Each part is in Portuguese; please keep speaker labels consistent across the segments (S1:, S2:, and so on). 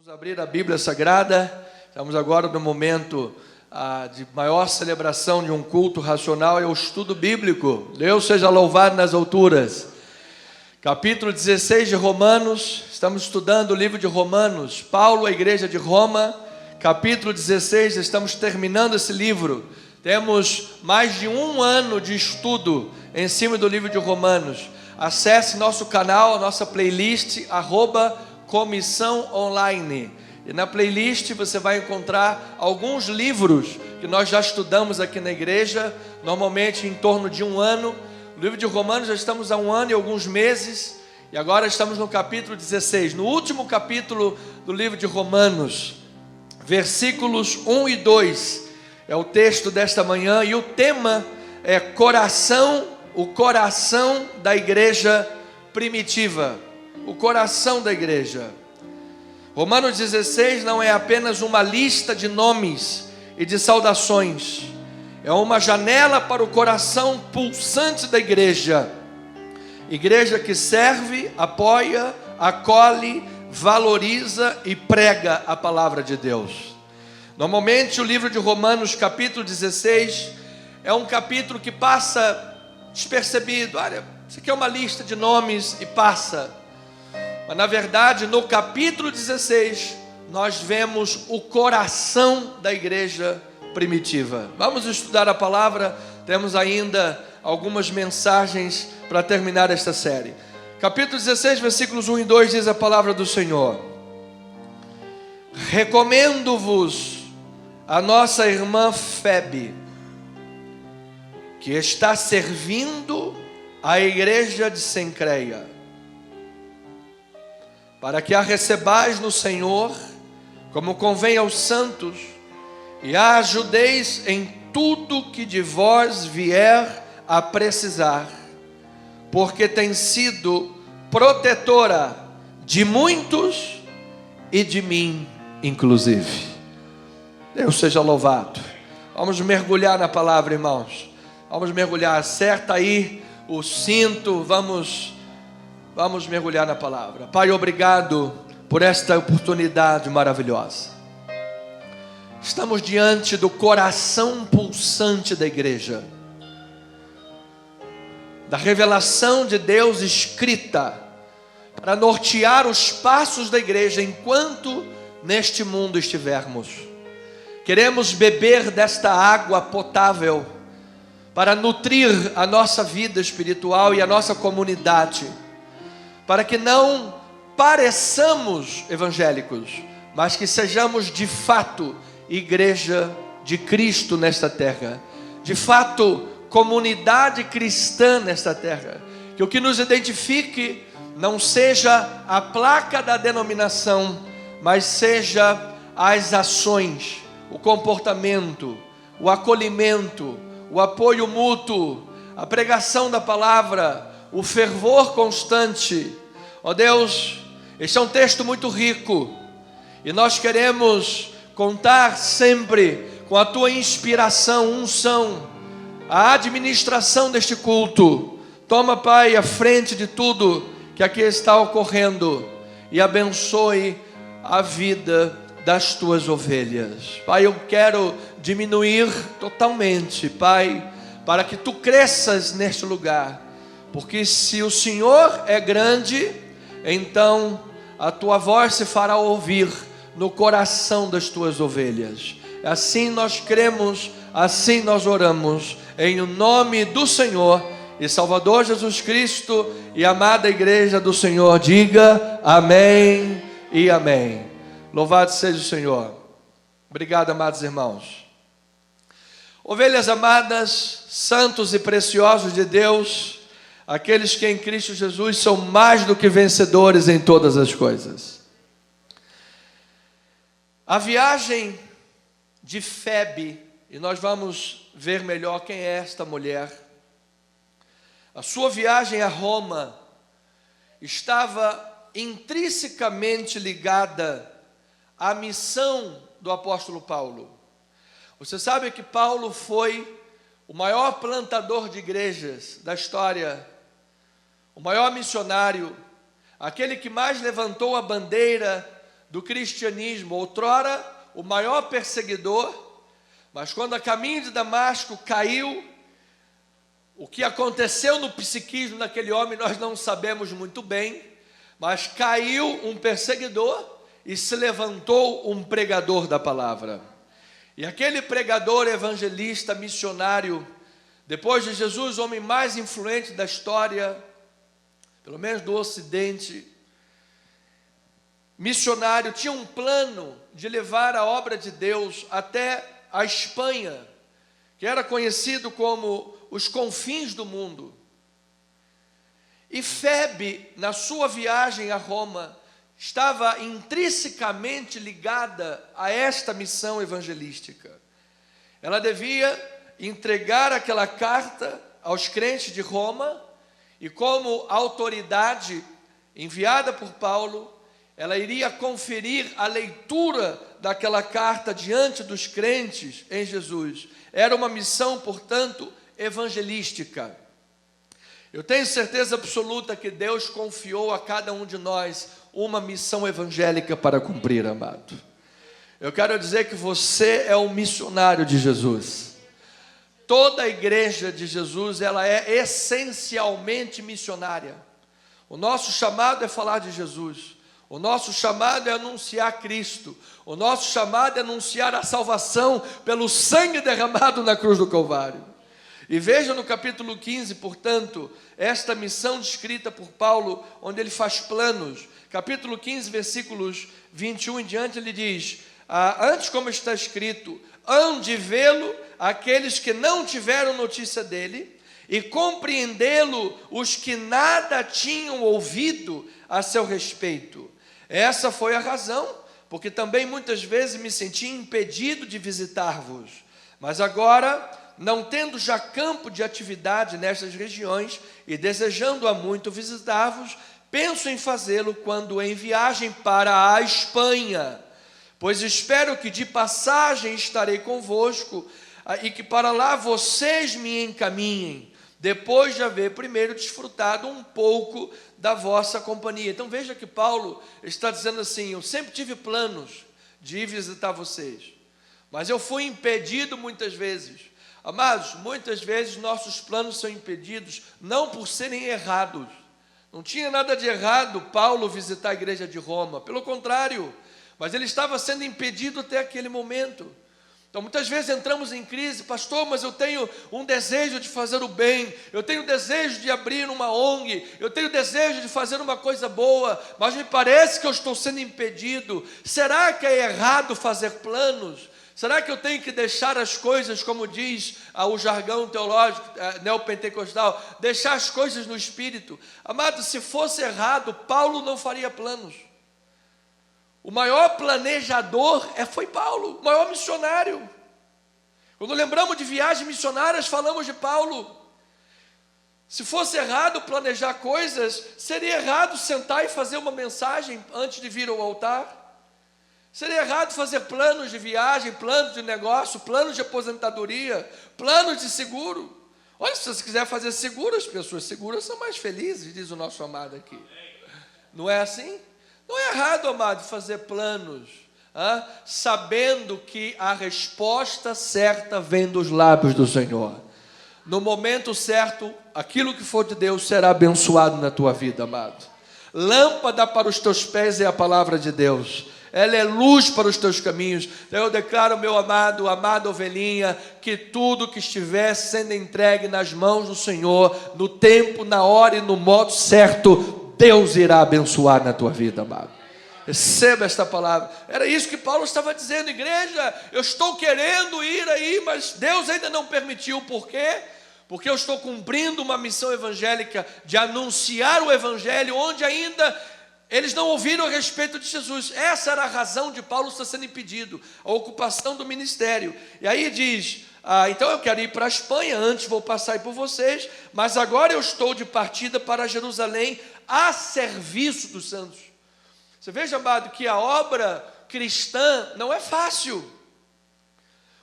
S1: Vamos abrir a Bíblia Sagrada. Estamos agora no momento de maior celebração de um culto racional, é o estudo bíblico. Deus seja louvado nas alturas. Capítulo 16 de Romanos, estamos estudando o livro de Romanos. Paulo, a igreja de Roma, capítulo 16, estamos terminando esse livro. Temos mais de um ano de estudo em cima do livro de Romanos. Acesse nosso canal, nossa playlist, @Comissão Online. E na playlist você vai encontrar alguns livros que nós já estudamos aqui na igreja, normalmente em torno de um ano. O livro de Romanos já estamos há um ano e alguns meses, e agora estamos no capítulo 16, no último capítulo do livro de Romanos, versículos 1 e 2, é o texto desta manhã, e o tema é o coração da igreja primitiva, o coração da igreja. Romanos 16 não é apenas uma lista de nomes e de saudações, é uma janela para o coração pulsante da igreja. Igreja que serve, apoia, acolhe, valoriza e prega a palavra de Deus. Normalmente o livro de Romanos, capítulo 16, é um capítulo que passa despercebido. Olha, isso aqui é uma lista de nomes e passa. Mas na verdade, no capítulo 16, nós vemos o coração da igreja primitiva. Vamos estudar a palavra, temos ainda algumas mensagens para terminar esta série. Capítulo 16, versículos 1 e 2 diz a palavra do Senhor: recomendo-vos a nossa irmã Febe, que está servindo a igreja de Cencreia, para que a recebais no Senhor, como convém aos santos, e a ajudeis em tudo que de vós vier a precisar, porque tem sido protetora de muitos e de mim inclusive. Deus seja louvado. Vamos mergulhar na palavra, irmãos. Vamos mergulhar, acerta aí o cinto, vamos mergulhar na palavra. Pai, obrigado por esta oportunidade maravilhosa. Estamos diante do coração pulsante da igreja, da revelação de Deus escrita para nortear os passos da igreja enquanto neste mundo estivermos. Queremos beber desta água potável para nutrir a nossa vida espiritual e a nossa comunidade, para que não pareçamos evangélicos, mas que sejamos de fato igreja de Cristo nesta terra, de fato comunidade cristã nesta terra. Que o que nos identifique não seja a placa da denominação, mas seja as ações, o comportamento, o acolhimento, o apoio mútuo, a pregação da palavra, o fervor constante. Ó Deus, este é um texto muito rico, e nós queremos contar sempre com a Tua inspiração, unção, a administração deste culto. Toma, Pai, a frente de tudo que aqui está ocorrendo, e abençoe a vida das Tuas ovelhas. Pai, eu quero diminuir totalmente, Pai, para que Tu cresças neste lugar, porque se o Senhor é grande, então a Tua voz se fará ouvir no coração das Tuas ovelhas. Assim nós cremos, assim nós oramos, em nome do Senhor e Salvador Jesus Cristo, e amada igreja do Senhor, diga amém e amém. Louvado seja o Senhor. Obrigado, amados irmãos. Ovelhas amadas, santos e preciosos de Deus, aqueles que em Cristo Jesus são mais do que vencedores em todas as coisas. A viagem de Febe, e nós vamos ver melhor quem é esta mulher. A sua viagem a Roma estava intrinsecamente ligada à missão do apóstolo Paulo. Você sabe que Paulo foi o maior plantador de igrejas da história, o maior missionário, aquele que mais levantou a bandeira do cristianismo, outrora o maior perseguidor, mas quando a caminho de Damasco caiu, o que aconteceu no psiquismo daquele homem nós não sabemos muito bem, mas caiu um perseguidor e se levantou um pregador da palavra. E aquele pregador, evangelista, missionário, depois de Jesus, o homem mais influente da história, pelo menos do Ocidente, missionário, tinha um plano de levar a obra de Deus até a Espanha, que era conhecido como os confins do mundo. E Febe, na sua viagem a Roma, estava intrinsecamente ligada a esta missão evangelística. Ela devia entregar aquela carta aos crentes de Roma, e como autoridade enviada por Paulo, ela iria conferir a leitura daquela carta diante dos crentes em Jesus. Era uma missão, portanto, evangelística. Eu tenho certeza absoluta que Deus confiou a cada um de nós uma missão evangélica para cumprir, amado. Eu quero dizer que você é um missionário de Jesus. Toda a igreja de Jesus, ela é essencialmente missionária. O nosso chamado é falar de Jesus. O nosso chamado é anunciar Cristo. O nosso chamado é anunciar a salvação pelo sangue derramado na cruz do Calvário. E veja no capítulo 15, portanto, esta missão descrita por Paulo, onde ele faz planos. Capítulo 15, versículos 21 em diante, ele diz: antes, como está escrito, hão de vê-lo aqueles que não tiveram notícia dele, e compreendê-lo os que nada tinham ouvido a seu respeito. Essa foi a razão, porque também muitas vezes me senti impedido de visitar-vos. Mas agora, não tendo já campo de atividade nestas regiões, e desejando há muito visitar-vos, penso em fazê-lo quando em viagem para a Espanha, pois espero que de passagem estarei convosco, e que para lá vocês me encaminhem, depois de haver primeiro desfrutado um pouco da vossa companhia. Então veja que Paulo está dizendo assim: eu sempre tive planos de ir visitar vocês, mas eu fui impedido muitas vezes. Amados, muitas vezes nossos planos são impedidos não por serem errados. Não tinha nada de errado Paulo visitar a igreja de Roma, pelo contrário, mas ele estava sendo impedido até aquele momento. Então muitas vezes entramos em crise: pastor, mas eu tenho um desejo de fazer o bem, eu tenho desejo de abrir uma ONG, eu tenho desejo de fazer uma coisa boa, mas me parece que eu estou sendo impedido. Será que é errado fazer planos? Será que eu tenho que deixar as coisas, como diz o jargão teológico neopentecostal, deixar as coisas no Espírito? Amado, se fosse errado, Paulo não faria planos. O maior planejador foi Paulo, o maior missionário. Quando lembramos de viagens missionárias, falamos de Paulo. Se fosse errado planejar coisas, seria errado sentar e fazer uma mensagem antes de vir ao altar. Seria errado fazer planos de viagem, planos de negócio, planos de aposentadoria, planos de seguro. Olha, se você quiser fazer seguro, as pessoas seguras são mais felizes, diz o nosso amado aqui. Não é assim? Não é errado, amado, fazer planos, sabendo que a resposta certa vem dos lábios do Senhor. No momento certo, aquilo que for de Deus será abençoado na tua vida, amado. Lâmpada para os teus pés é a palavra de Deus. Ela é luz para os teus caminhos. Então eu declaro, meu amado, amada ovelhinha, que tudo que estiver sendo entregue nas mãos do Senhor, no tempo, na hora e no modo certo, Deus irá abençoar na tua vida, amado. Receba esta palavra. Era isso que Paulo estava dizendo: igreja, eu estou querendo ir aí, mas Deus ainda não permitiu. Por quê? Porque eu estou cumprindo uma missão evangélica de anunciar o evangelho onde ainda eles não ouviram a respeito de Jesus. Essa era a razão de Paulo estar sendo impedido, a ocupação do ministério. E aí diz: então eu quero ir para a Espanha, antes vou passar aí por vocês, mas agora eu estou de partida para Jerusalém, a serviço dos santos. Você veja, amado, que a obra cristã não é fácil.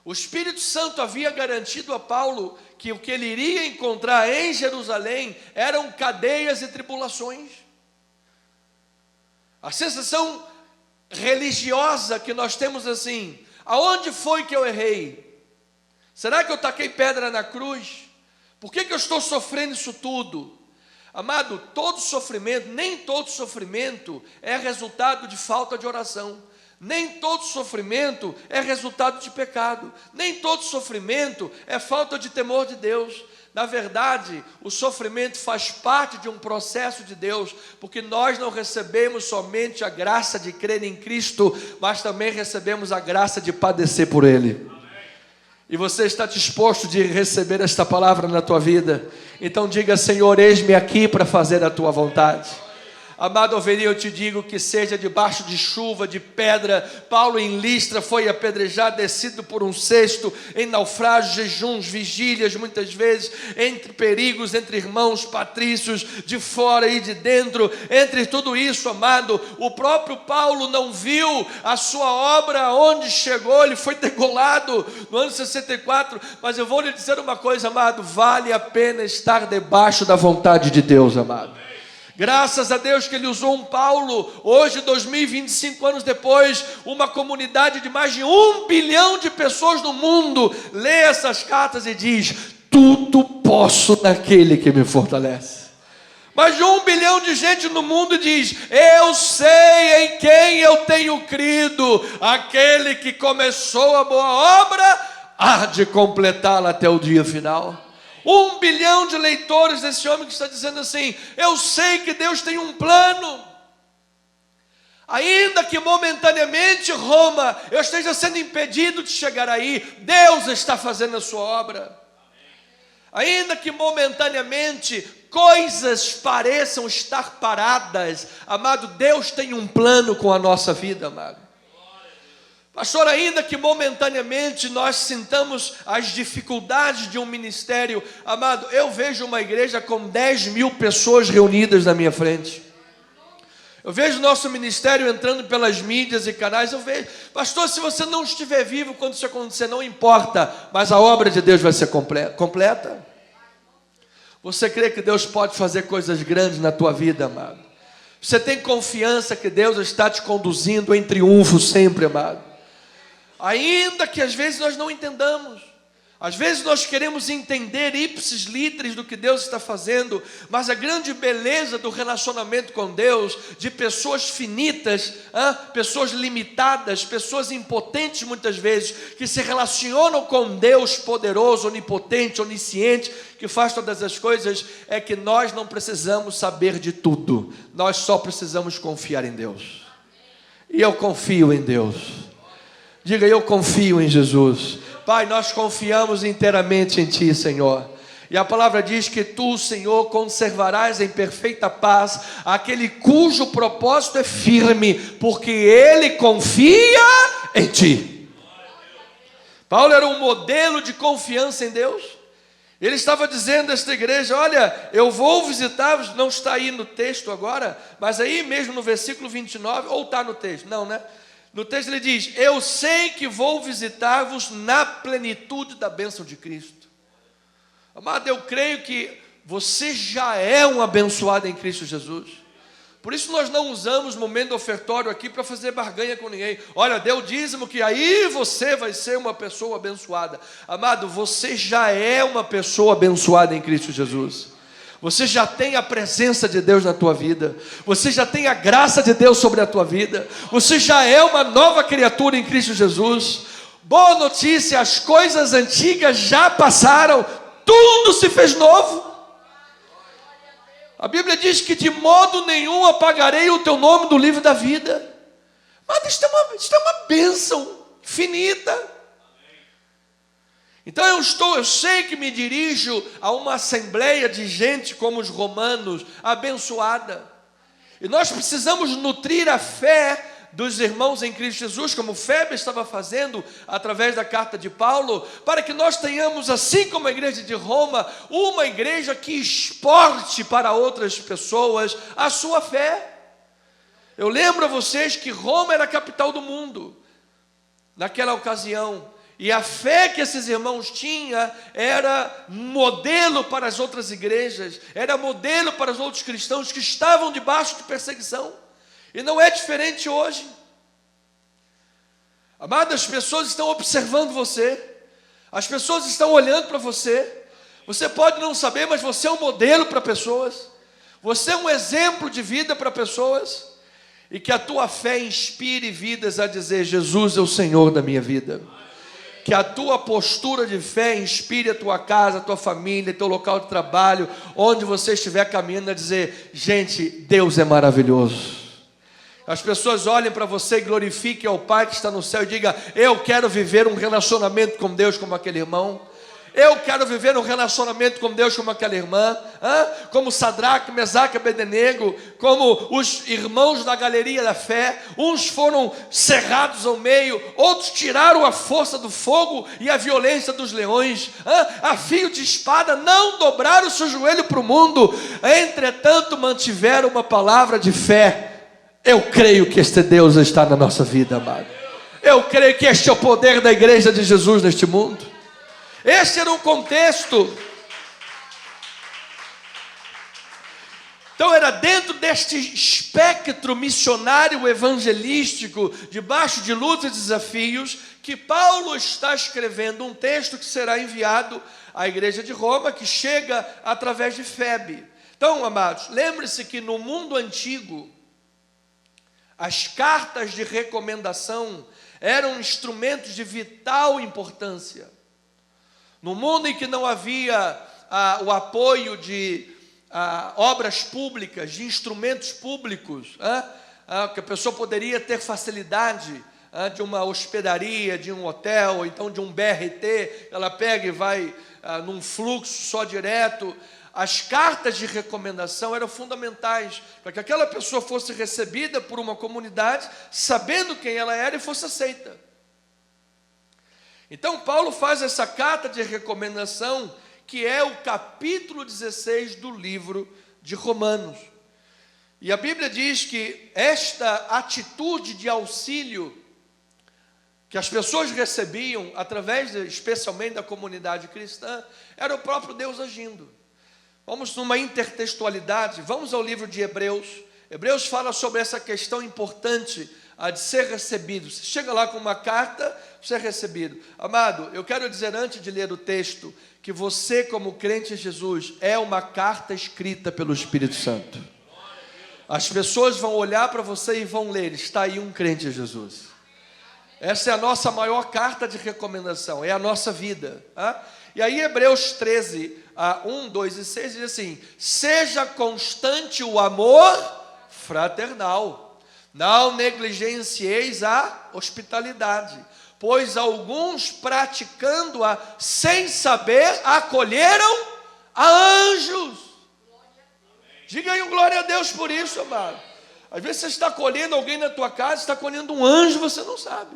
S1: O Espírito Santo havia garantido a Paulo que o que ele iria encontrar em Jerusalém eram cadeias e tribulações. A sensação religiosa que nós temos assim: aonde foi que eu errei? Será que eu taquei pedra na cruz? Por que eu estou sofrendo isso tudo? Amado, todo sofrimento, nem todo sofrimento é resultado de falta de oração. Nem todo sofrimento é resultado de pecado. Nem todo sofrimento é falta de temor de Deus. Na verdade, o sofrimento faz parte de um processo de Deus, porque nós não recebemos somente a graça de crer em Cristo, mas também recebemos a graça de padecer por Ele. E você está disposto de receber esta palavra na tua vida? Então diga: Senhor, eis-me aqui para fazer a tua vontade. Amado ovelhinho, eu te digo que seja debaixo de chuva, de pedra. Paulo em Listra foi apedrejado, descido por um cesto, em naufrágios, jejuns, vigílias, muitas vezes, entre perigos, entre irmãos patrícios, de fora e de dentro. Entre tudo isso, amado, o próprio Paulo não viu a sua obra onde chegou. Ele foi degolado no ano 64, mas eu vou lhe dizer uma coisa, amado: vale a pena estar debaixo da vontade de Deus, amado. Graças a Deus que Ele usou um Paulo. Hoje, 2025 anos depois, uma comunidade de mais de 1 bilhão de pessoas no mundo lê essas cartas e diz: tudo posso naquele que me fortalece. Mais de 1 bilhão de gente no mundo diz: eu sei em quem eu tenho crido, aquele que começou a boa obra há de completá-la até o dia final. 1 bilhão de leitores desse homem que está dizendo assim: eu sei que Deus tem um plano. Ainda que momentaneamente Roma eu esteja sendo impedido de chegar aí, Deus está fazendo a sua obra. Ainda que momentaneamente coisas pareçam estar paradas, amado, Deus tem um plano com a nossa vida, amado. Pastor, ainda que momentaneamente nós sintamos as dificuldades de um ministério, amado, eu vejo uma igreja com 10 mil pessoas reunidas na minha frente. Eu vejo nosso ministério entrando pelas mídias e canais. Eu vejo, pastor, se você não estiver vivo quando isso acontecer, não importa, mas a obra de Deus vai ser completa. Você crê que Deus pode fazer coisas grandes na tua vida, amado? Você tem confiança que Deus está te conduzindo em triunfo sempre, amado? Ainda que às vezes nós não entendamos, às vezes nós queremos entender ipsis literis do que Deus está fazendo, mas a grande beleza do relacionamento com Deus, de pessoas finitas, pessoas limitadas, pessoas impotentes muitas vezes, que se relacionam com Deus poderoso, onipotente, onisciente, que faz todas as coisas, é que nós não precisamos saber de tudo, nós só precisamos confiar em Deus. E eu confio em Deus. Diga: eu confio em Jesus. Pai, nós confiamos inteiramente em Ti, Senhor. E a palavra diz que Tu, Senhor, conservarás em perfeita paz aquele cujo propósito é firme, porque ele confia em Ti. Paulo era um modelo de confiança em Deus. Ele estava dizendo a esta igreja: olha, eu vou visitar-vos. Não está aí no texto agora, mas aí mesmo no versículo 29, ou está no texto? Não, né? No texto ele diz: eu sei que vou visitar-vos na plenitude da bênção de Cristo. Amado, eu creio que você já é um abençoado em Cristo Jesus. Por isso nós não usamos momento ofertório aqui para fazer barganha com ninguém. Olha, dê o dízimo que aí você vai ser uma pessoa abençoada. Amado, você já é uma pessoa abençoada em Cristo Jesus. Você já tem a presença de Deus na tua vida. Você já tem a graça de Deus sobre a tua vida. Você já é uma nova criatura em Cristo Jesus. Boa notícia, as coisas antigas já passaram, tudo se fez novo. A Bíblia diz que de modo nenhum apagarei o teu nome do livro da vida. Mas isto é uma bênção infinita. Então eu sei que me dirijo a uma assembleia de gente como os romanos, abençoada. E nós precisamos nutrir a fé dos irmãos em Cristo Jesus, como Febe estava fazendo através da carta de Paulo, para que nós tenhamos, assim como a igreja de Roma, uma igreja que exporte para outras pessoas a sua fé. Eu lembro a vocês que Roma era a capital do mundo naquela ocasião. E a fé que esses irmãos tinham era modelo para as outras igrejas, era modelo para os outros cristãos que estavam debaixo de perseguição. E não é diferente hoje. Amado, as pessoas estão observando você. As pessoas estão olhando para você. Você pode não saber, mas você é um modelo para pessoas. Você é um exemplo de vida para pessoas. E que a tua fé inspire vidas a dizer: Jesus é o Senhor da minha vida. Que a tua postura de fé inspire a tua casa, a tua família, teu local de trabalho, onde você estiver caminhando, a dizer: gente, Deus é maravilhoso. As pessoas olhem para você e glorifiquem ao Pai que está no céu e digam: eu quero viver um relacionamento com Deus como aquele irmão. Eu quero viver um relacionamento com Deus como aquela irmã, como Sadraque, Mesaque e Abednego, como os irmãos da galeria da fé. Uns foram cerrados ao meio, outros tiraram a força do fogo e a violência dos leões, a fio de espada não dobraram o seu joelho para o mundo, entretanto mantiveram uma palavra de fé. Eu creio que este Deus está na nossa vida, amado. Eu creio que este é o poder da igreja de Jesus neste mundo. Esse era um contexto. Então era dentro deste espectro missionário evangelístico, debaixo de lutas e desafios, que Paulo está escrevendo um texto que será enviado à igreja de Roma, que chega através de Febe. Então, amados, lembre-se que no mundo antigo, as cartas de recomendação eram instrumentos de vital importância. No mundo em que não havia o apoio de obras públicas, de instrumentos públicos, que a pessoa poderia ter facilidade de uma hospedaria, de um hotel, ou então de um BRT, ela pega e vai num fluxo só direto. As cartas de recomendação eram fundamentais para que aquela pessoa fosse recebida por uma comunidade, sabendo quem ela era e fosse aceita. Então Paulo faz essa carta de recomendação, que é o capítulo 16 do livro de Romanos. E a Bíblia diz que esta atitude de auxílio que as pessoas recebiam, através especialmente da comunidade cristã, era o próprio Deus agindo. Vamos numa intertextualidade, vamos ao livro de Hebreus. Hebreus fala sobre essa questão importante de ser recebido. Você chega lá com uma carta, você é recebido. Amado, eu quero dizer antes de ler o texto, que você como crente em Jesus é uma carta escrita pelo Espírito Santo. As pessoas vão olhar para você e vão ler: está aí um crente em Jesus. Essa é a nossa maior carta de recomendação, é a nossa vida. E aí Hebreus 13, 1, 2 e 6 diz assim: seja constante o amor fraternal. Não negligencieis a hospitalidade, pois alguns, praticando-a sem saber, acolheram a anjos. Diga aí um glória a Deus por isso, amado. Às vezes você está acolhendo alguém na tua casa, está acolhendo um anjo, você não sabe.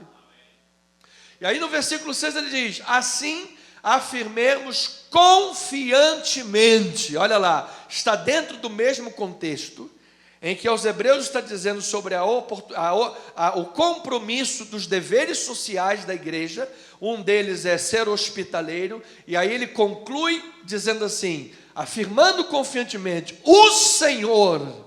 S1: E aí no versículo 6 ele diz: assim afirmemos confiantemente. Olha lá, está dentro do mesmo contexto em que aos Hebreus está dizendo sobre o compromisso dos deveres sociais da igreja. Um deles é ser hospitaleiro, e aí ele conclui dizendo assim, afirmando confiantemente: o Senhor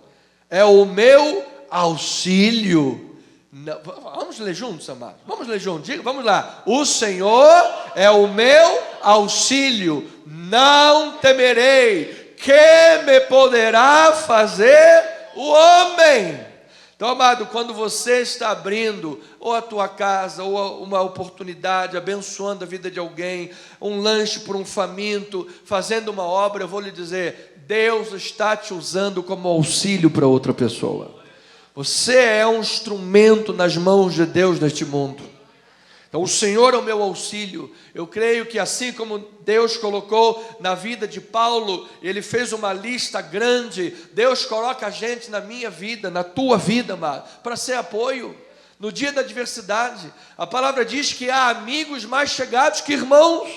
S1: é o meu auxílio. Vamos ler juntos, amados? Vamos ler juntos, diga, vamos lá. O Senhor é o meu auxílio, não temerei, que me poderá fazer o homem. Então, amado, quando você está abrindo ou a tua casa, ou uma oportunidade, abençoando a vida de alguém, um lanche por um faminto, fazendo uma obra, eu vou lhe dizer: Deus está te usando como auxílio para outra pessoa. Você é um instrumento nas mãos de Deus neste mundo. Então o Senhor é o meu auxílio. Eu creio que assim como Deus colocou na vida de Paulo, ele fez uma lista grande. Deus coloca a gente na minha vida, na tua vida, amado, para ser apoio no dia da adversidade. A palavra diz que há amigos mais chegados que irmãos.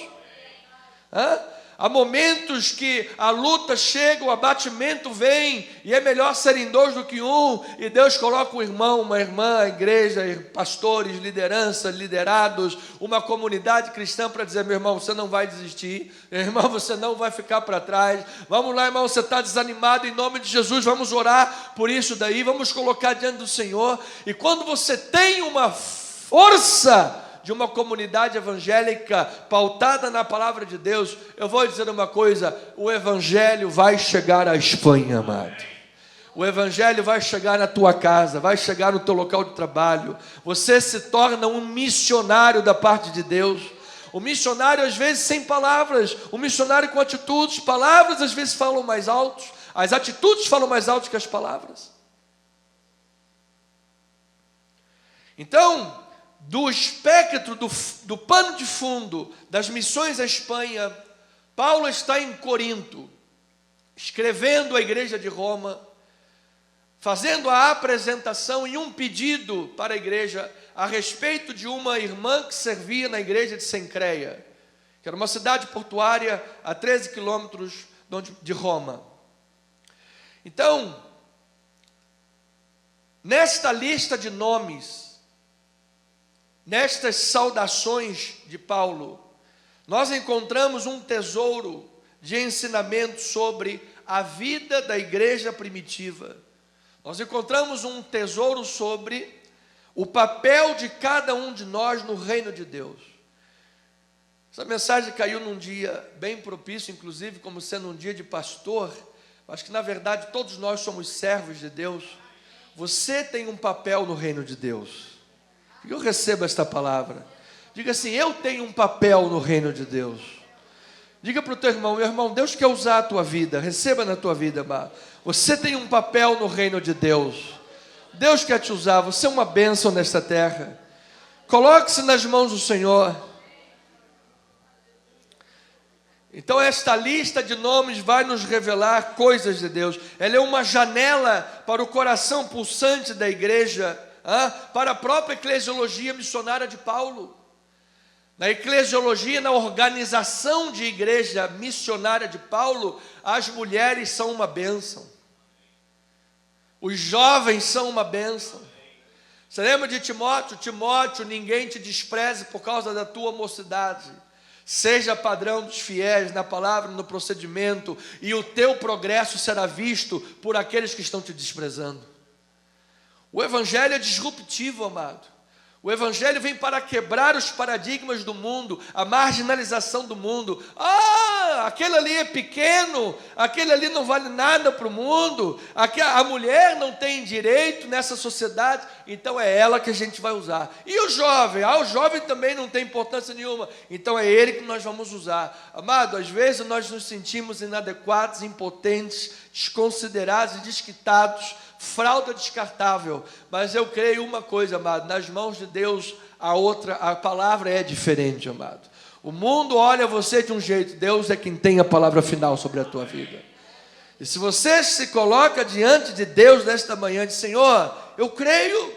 S1: Há momentos que a luta chega, o abatimento vem, e é melhor serem dois do que um, e Deus coloca um irmão, uma irmã, a igreja, pastores, liderança, liderados, uma comunidade cristã para dizer: meu irmão, você não vai desistir, meu irmão, você não vai ficar para trás. Vamos lá, irmão, você está desanimado, em nome de Jesus, vamos orar por isso daí, vamos colocar diante do Senhor. E quando você tem uma força de uma comunidade evangélica pautada na palavra de Deus, eu vou dizer uma coisa: o evangelho vai chegar à Espanha, amado. O evangelho vai chegar na tua casa, vai chegar no teu local de trabalho. Você se torna um missionário da parte de Deus. O missionário às vezes sem palavras, o missionário com atitudes. Palavras às vezes falam mais alto, as atitudes falam mais alto que as palavras. Então, do espectro, do pano de fundo das missões à Espanha, Paulo está em Corinto, escrevendo à igreja de Roma, fazendo a apresentação e um pedido para a igreja a respeito de uma irmã que servia na igreja de Cencreia, que era uma cidade portuária a 13 quilômetros de Roma. Então, nesta lista de nomes, nestas saudações de Paulo, nós encontramos um tesouro de ensinamento sobre a vida da igreja primitiva. Nós encontramos um tesouro sobre o papel de cada um de nós no reino de Deus. Essa mensagem caiu num dia bem propício, inclusive como sendo um dia de pastor. Acho que na verdade todos nós somos servos de Deus. Você tem um papel no reino de Deus. Eu recebo esta palavra. Diga assim: eu tenho um papel no reino de Deus. Diga para o teu irmão: meu irmão, Deus quer usar a tua vida. Receba na tua vida, amado. Você tem um papel no reino de Deus. Deus quer te usar. Você é uma bênção nesta terra. Coloque-se nas mãos do Senhor. Então esta lista de nomes vai nos revelar coisas de Deus. Ela é uma janela para o coração pulsante da igreja, para a própria eclesiologia missionária de Paulo. Na eclesiologia, na organização de igreja missionária de Paulo, as mulheres são uma bênção, os jovens são uma bênção. Você lembra de Timóteo? Timóteo, ninguém te despreze por causa da tua mocidade. Seja padrão dos fiéis na palavra, no procedimento, e o teu progresso será visto por aqueles que estão te desprezando. O evangelho é disruptivo, amado. O evangelho vem para quebrar os paradigmas do mundo, a marginalização do mundo. Aquele ali é pequeno, aquele ali não vale nada para o mundo, a mulher não tem direito nessa sociedade, então é ela que a gente vai usar. E o jovem? O jovem também não tem importância nenhuma, então é ele que nós vamos usar. Amado, às vezes nós nos sentimos inadequados, impotentes, desconsiderados e desquitados, fralda descartável, mas eu creio uma coisa, amado: nas mãos de Deus a palavra é diferente, amado. O mundo olha você de um jeito, Deus é quem tem a palavra final sobre a tua vida. E se você se coloca diante de Deus nesta manhã, diz: Senhor, eu creio.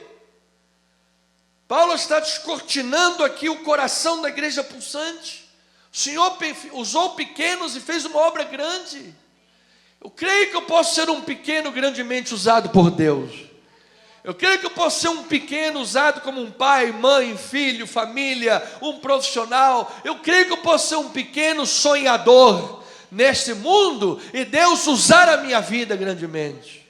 S1: Paulo está descortinando aqui o coração da igreja pulsante. O Senhor usou pequenos e fez uma obra grande. Eu creio que eu posso ser um pequeno grandemente usado por Deus. Eu creio que eu posso ser um pequeno usado como um pai, mãe, filho, família, um profissional. Eu creio que eu posso ser um pequeno sonhador neste mundo e Deus usar a minha vida grandemente.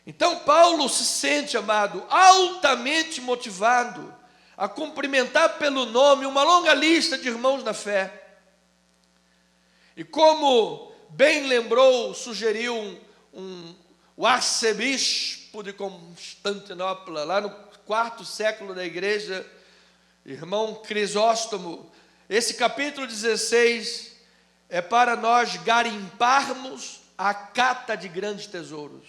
S1: Então Paulo se sente, amado, altamente motivado a cumprimentar pelo nome uma longa lista de irmãos na fé. E como bem lembrou, sugeriu o arcebispo de Constantinopla, lá no 4º século da igreja, irmão Crisóstomo, esse capítulo 16 é para nós garimparmos a cata de grandes tesouros.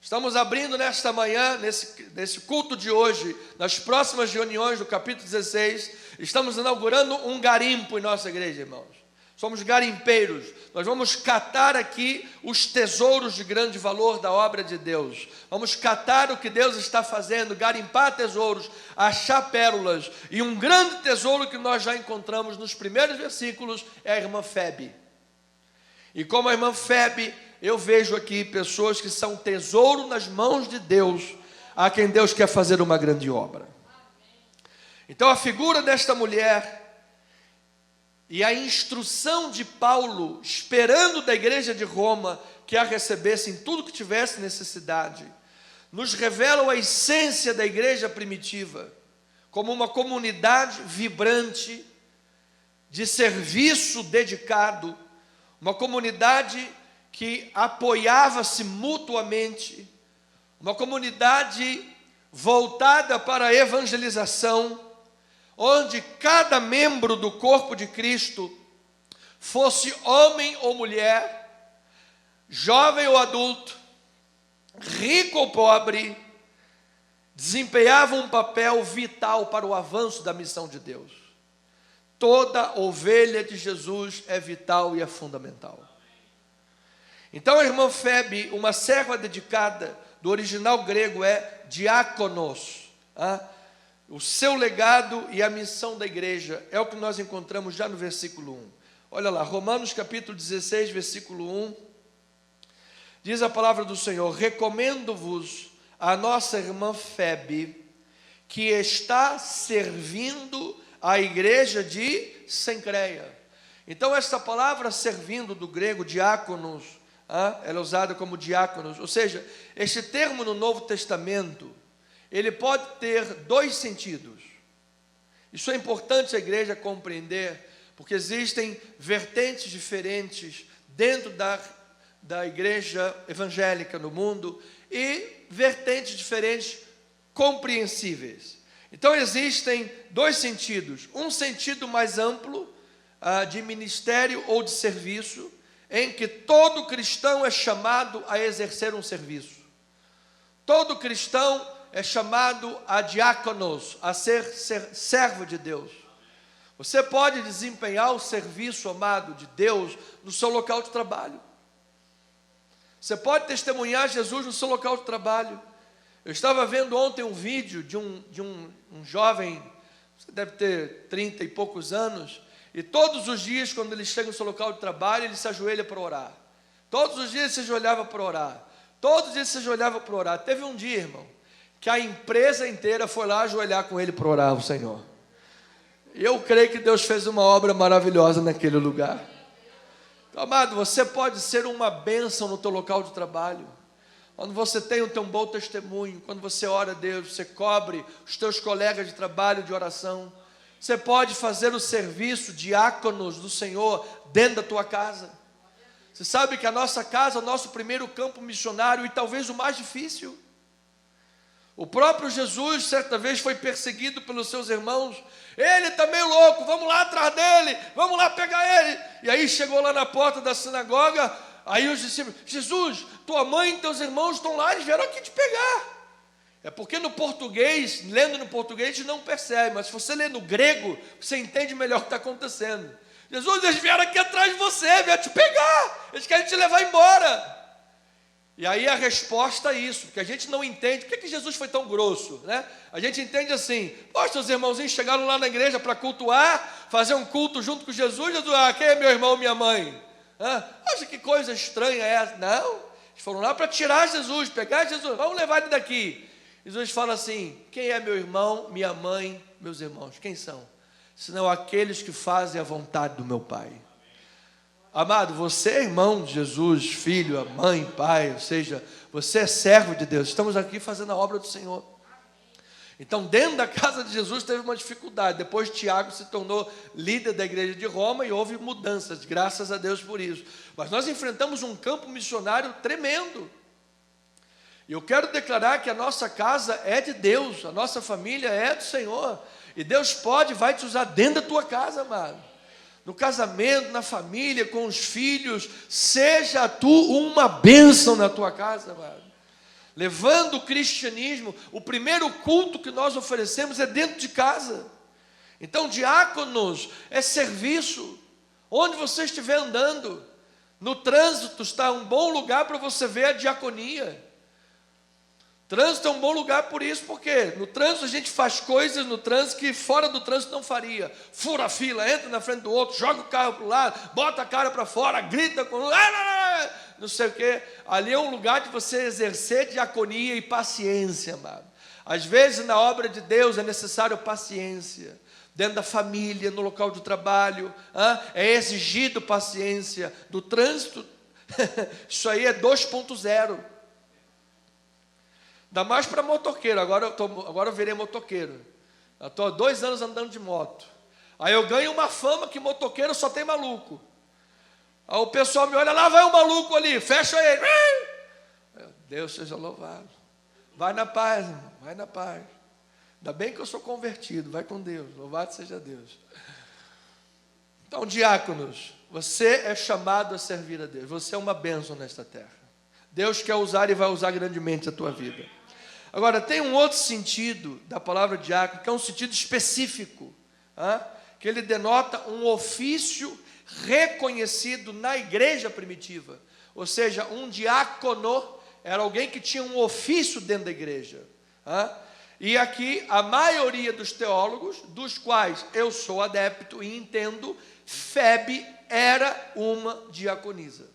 S1: Estamos abrindo nesta manhã, nesse culto de hoje, nas próximas reuniões do capítulo 16, estamos inaugurando um garimpo em nossa igreja, irmãos. Somos garimpeiros, nós vamos catar aqui os tesouros de grande valor da obra de Deus. Vamos catar o que Deus está fazendo, garimpar tesouros, achar pérolas. E um grande tesouro que nós já encontramos nos primeiros versículos é a irmã Febe. E como a irmã Febe, eu vejo aqui pessoas que são tesouro nas mãos de Deus, a quem Deus quer fazer uma grande obra. Então a figura desta mulher e a instrução de Paulo, esperando da igreja de Roma que a recebesse em tudo que tivesse necessidade, nos revelam a essência da igreja primitiva, como uma comunidade vibrante, de serviço dedicado, uma comunidade que apoiava-se mutuamente, uma comunidade voltada para a evangelização, onde cada membro do corpo de Cristo, fosse homem ou mulher, jovem ou adulto, rico ou pobre, desempenhava um papel vital para o avanço da missão de Deus. Toda ovelha de Jesus é vital e é fundamental. Então a irmã Febe, uma serva dedicada, do original grego é diáconos. O seu legado e a missão da igreja é o que nós encontramos já no versículo 1. Olha lá, Romanos capítulo 16, versículo 1. Diz a palavra do Senhor: recomendo-vos a nossa irmã Febe, que está servindo a igreja de Cencreia. Então esta palavra servindo, do grego diáconos, ela é usada como diáconos, ou seja, este termo no Novo Testamento, ele pode ter dois sentidos. Isso é importante a igreja compreender, porque existem vertentes diferentes dentro da igreja evangélica no mundo, e vertentes diferentes compreensíveis. Então existem dois sentidos, um sentido mais amplo, de ministério ou de serviço, em que todo cristão é chamado a exercer um serviço. Todo cristão é chamado a diáconos, a ser servo de Deus. Você pode desempenhar o serviço, amado, de Deus no seu local de trabalho. Você pode testemunhar Jesus no seu local de trabalho. Eu estava vendo ontem um vídeo de um jovem, você deve ter 30 e poucos anos, e todos os dias, quando ele chega no seu local de trabalho, ele se ajoelha para orar. Todos os dias ele se ajoelhava para orar. Todos os dias ele se ajoelhava para orar. Teve um dia, irmão, que a empresa inteira foi lá ajoelhar com ele para orar ao Senhor. E eu creio que Deus fez uma obra maravilhosa naquele lugar. Então, amado, você pode ser uma bênção no teu local de trabalho. Quando você tem o teu bom testemunho, quando você ora a Deus, você cobre os teus colegas de trabalho de oração. Você pode fazer o serviço diáconos do Senhor dentro da tua casa. Você sabe que a nossa casa é o nosso primeiro campo missionário e talvez o mais difícil. O próprio Jesus, certa vez, foi perseguido pelos seus irmãos. Ele está meio louco, vamos lá atrás dele, vamos lá pegar ele. E aí chegou lá na porta da sinagoga, aí os discípulos: Jesus, tua mãe e teus irmãos estão lá, eles vieram aqui te pegar. É porque no português, lendo no português, a gente não percebe, mas se você ler no grego, você entende melhor o que está acontecendo. Jesus, eles vieram aqui atrás de você, vieram te pegar, eles querem te levar embora. E aí a resposta é isso, porque a gente não entende, por que Jesus foi tão grosso, né? A gente entende assim: poxa, os irmãozinhos chegaram lá na igreja para cultuar, fazer um culto junto com Jesus, quem é meu irmão, minha mãe? Acha que coisa estranha é essa? Não, eles foram lá para tirar Jesus, pegar Jesus, vamos levar ele daqui. Jesus fala assim: quem é meu irmão, minha mãe, meus irmãos? Quem são? Senão aqueles que fazem a vontade do meu Pai. Amado, você é irmão de Jesus, filho, mãe, pai, ou seja, você é servo de Deus. Estamos aqui fazendo a obra do Senhor. Então, dentro da casa de Jesus teve uma dificuldade. Depois Tiago se tornou líder da igreja de Roma e houve mudanças, graças a Deus por isso. Mas nós enfrentamos um campo missionário tremendo. E eu quero declarar que a nossa casa é de Deus, a nossa família é do Senhor. E Deus pode e vai te usar dentro da tua casa, amado. No casamento, na família, com os filhos, seja tu uma bênção na tua casa, amado. Levando o cristianismo, o primeiro culto que nós oferecemos é dentro de casa. Então, diáconos é serviço, onde você estiver andando. No trânsito está um bom lugar para você ver a diaconia. Trânsito é um bom lugar por isso, porque no trânsito a gente faz coisas no trânsito que fora do trânsito não faria. Fura a fila, entra na frente do outro, joga o carro para o lado, bota a cara para fora, grita com não sei o quê. Ali é um lugar de você exercer diaconia e paciência, amado. Às vezes na obra de Deus é necessário paciência. Dentro da família, no local de trabalho, é exigido paciência. Do trânsito, isso aí é 2.0. Ainda mais para motoqueiro. Agora eu virei motoqueiro. Eu estou há 2 anos andando de moto. Aí eu ganho uma fama que motoqueiro só tem maluco. Aí o pessoal me olha, lá vai um maluco ali, fecha ele. Deus seja louvado. Vai na paz, irmão, vai na paz. Ainda bem que eu sou convertido, vai com Deus, louvado seja Deus. Então, diáconos, você é chamado a servir a Deus. Você é uma bênção nesta terra. Deus quer usar e vai usar grandemente a tua vida. Agora, tem um outro sentido da palavra diácono, que é um sentido específico, que ele denota um ofício reconhecido na igreja primitiva. Ou seja, um diácono era alguém que tinha um ofício dentro da igreja. E aqui, a maioria dos teólogos, dos quais eu sou adepto e entendo, Febe era uma diaconisa.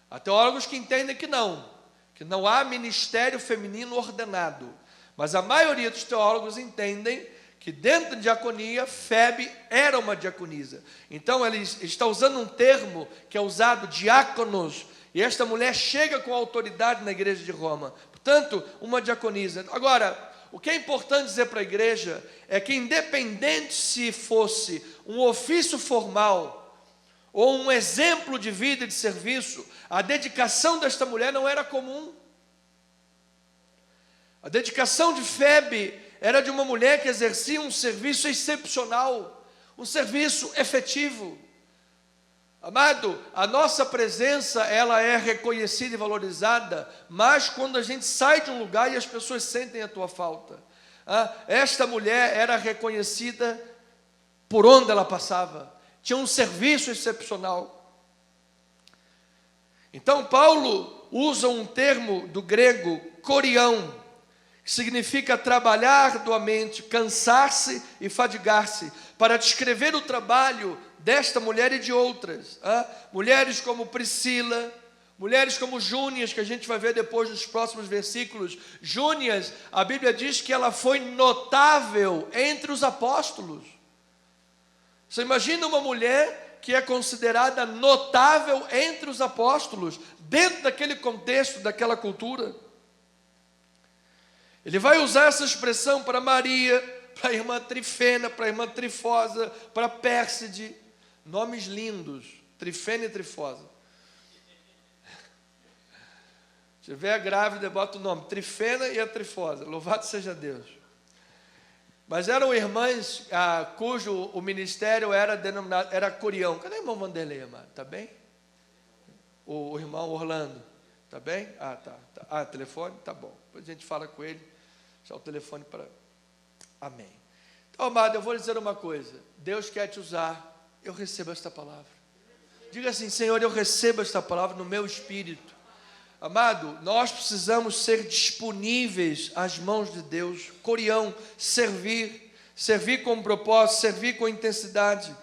S1: Há teólogos que entendem que não há ministério feminino ordenado. Mas a maioria dos teólogos entendem que dentro da diaconia, Febe era uma diaconisa. Então, ele está usando um termo que é usado, diáconos, e esta mulher chega com autoridade na igreja de Roma. Portanto, uma diaconisa. Agora, o que é importante dizer para a igreja é que, independente se fosse um ofício formal ou um exemplo de vida e de serviço, a dedicação desta mulher não era comum. A dedicação de Febe era de uma mulher que exercia um serviço excepcional, um serviço efetivo. Amado, a nossa presença, ela é reconhecida e valorizada, mas quando a gente sai de um lugar e as pessoas sentem a tua falta. Esta mulher era reconhecida por onde ela passava, tinha um serviço excepcional. Então, Paulo usa um termo do grego, corião, que significa trabalhar arduamente, cansar-se e fadigar-se, para descrever o trabalho desta mulher e de outras. Mulheres como Priscila, mulheres como Júnias, que a gente vai ver depois nos próximos versículos. Júnias, a Bíblia diz que ela foi notável entre os apóstolos. Você imagina uma mulher que é considerada notável entre os apóstolos, dentro daquele contexto, daquela cultura. Ele vai usar essa expressão para Maria, para a irmã Trifena, para a irmã Trifosa, para Pérside. Nomes lindos, Trifena e Trifosa. Se tiver grávida, bota o nome, Trifena e a Trifosa, louvado seja Deus. Mas eram irmãs cujo o ministério era denominado, era corião. Cadê o irmão Vanderlei, amado? Está bem? O irmão Orlando, está bem? Tá. Telefone? Tá bom. Depois a gente fala com ele, já o telefone para... Amém. Então, amado, eu vou dizer uma coisa. Deus quer te usar. Eu recebo esta palavra. Diga assim, Senhor, eu recebo esta palavra no meu espírito. Amado, nós precisamos ser disponíveis às mãos de Deus. Corião, servir com propósito, servir com intensidade.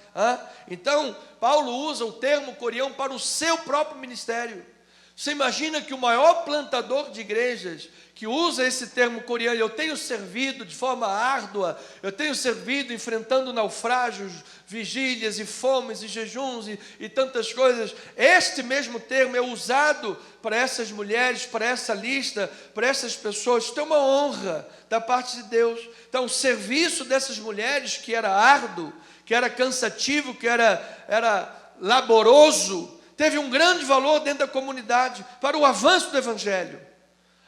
S1: Então, Paulo usa o termo corião para o seu próprio ministério. Você imagina que o maior plantador de igrejas que usa esse termo corião, eu tenho servido de forma árdua, eu tenho servido enfrentando naufrágios, vigílias e fomes e jejuns e tantas coisas. Este mesmo termo é usado para essas mulheres, para essa lista, para essas pessoas. Isso é uma honra da parte de Deus. Então, o serviço dessas mulheres, que era árduo, que era cansativo, que era laboroso, teve um grande valor dentro da comunidade para o avanço do Evangelho.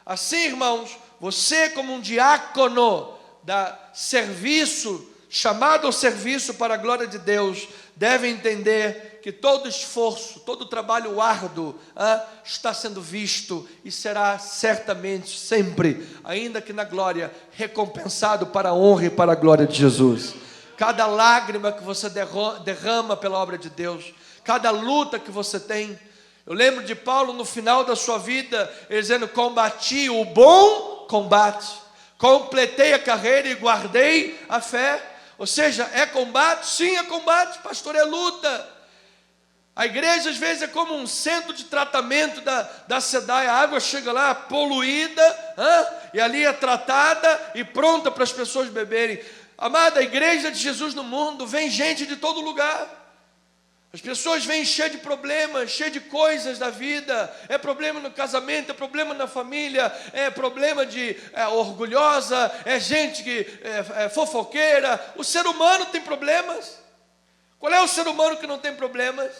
S1: Assim, irmãos, você como um diácono da serviço, chamado ao serviço para a glória de Deus, deve entender que todo esforço, todo trabalho árduo está sendo visto e será certamente, sempre, ainda que na glória, recompensado para a honra e para a glória de Jesus. Cada lágrima que você derrama pela obra de Deus, cada luta que você tem. Eu lembro de Paulo no final da sua vida, ele dizendo, combati o bom combate, completei a carreira e guardei a fé. Ou seja, é combate? Sim, é combate, pastor, é luta. A igreja às vezes é como um centro de tratamento da SEDAI, a água chega lá poluída, e ali é tratada e pronta para as pessoas beberem. Amada, a igreja de Jesus no mundo, vem gente de todo lugar. As pessoas vêm cheias de problemas, cheias de coisas da vida. É problema no casamento, é problema na família, é problema de orgulhosa, é gente que é fofoqueira. O ser humano tem problemas. Qual é o ser humano que não tem problemas?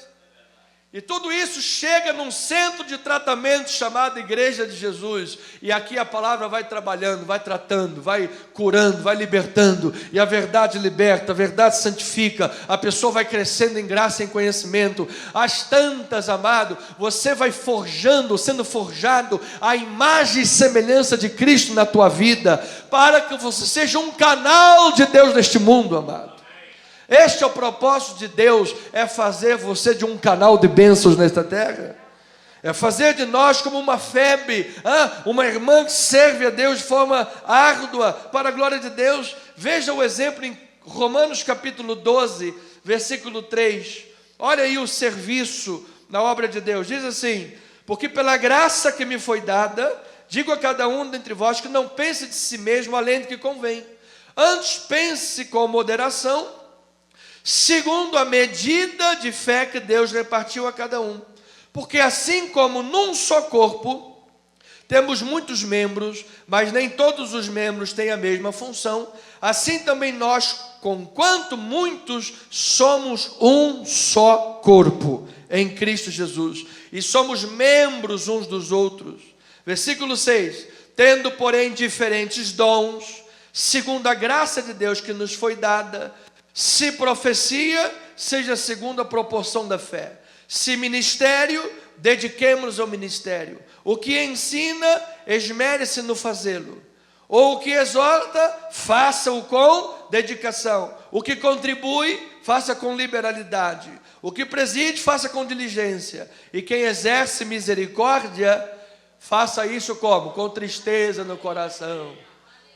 S1: E tudo isso chega num centro de tratamento chamado Igreja de Jesus. E aqui a palavra vai trabalhando, vai tratando, vai curando, vai libertando. E a verdade liberta, a verdade santifica. A pessoa vai crescendo em graça e em conhecimento. Às tantas, amado, você vai forjando, sendo forjado a imagem e semelhança de Cristo na tua vida, para que você seja um canal de Deus neste mundo, amado. Este é o propósito de Deus, é fazer você de um canal de bênçãos nesta terra, é fazer de nós como uma Febe, uma irmã que serve a Deus de forma árdua, para a glória de Deus. Veja o exemplo em Romanos capítulo 12, versículo 3, olha aí o serviço na obra de Deus, diz assim: porque pela graça que me foi dada, digo a cada um dentre vós que não pense de si mesmo além do que convém, antes pense com moderação, segundo a medida de fé que Deus repartiu a cada um. Porque assim como num só corpo temos muitos membros, mas nem todos os membros têm a mesma função, assim também nós, conquanto muitos, somos um só corpo em Cristo Jesus, e somos membros uns dos outros. Versículo 6: tendo, porém, diferentes dons, segundo a graça de Deus que nos foi dada. Se profecia, seja segundo a proporção da fé. Se ministério, dediquemo-nos ao ministério. O que ensina, esmere-se no fazê-lo. Ou o que exorta, faça-o com dedicação. O que contribui, faça com liberalidade. O que preside, faça com diligência. E quem exerce misericórdia, faça isso como? Com tristeza no coração.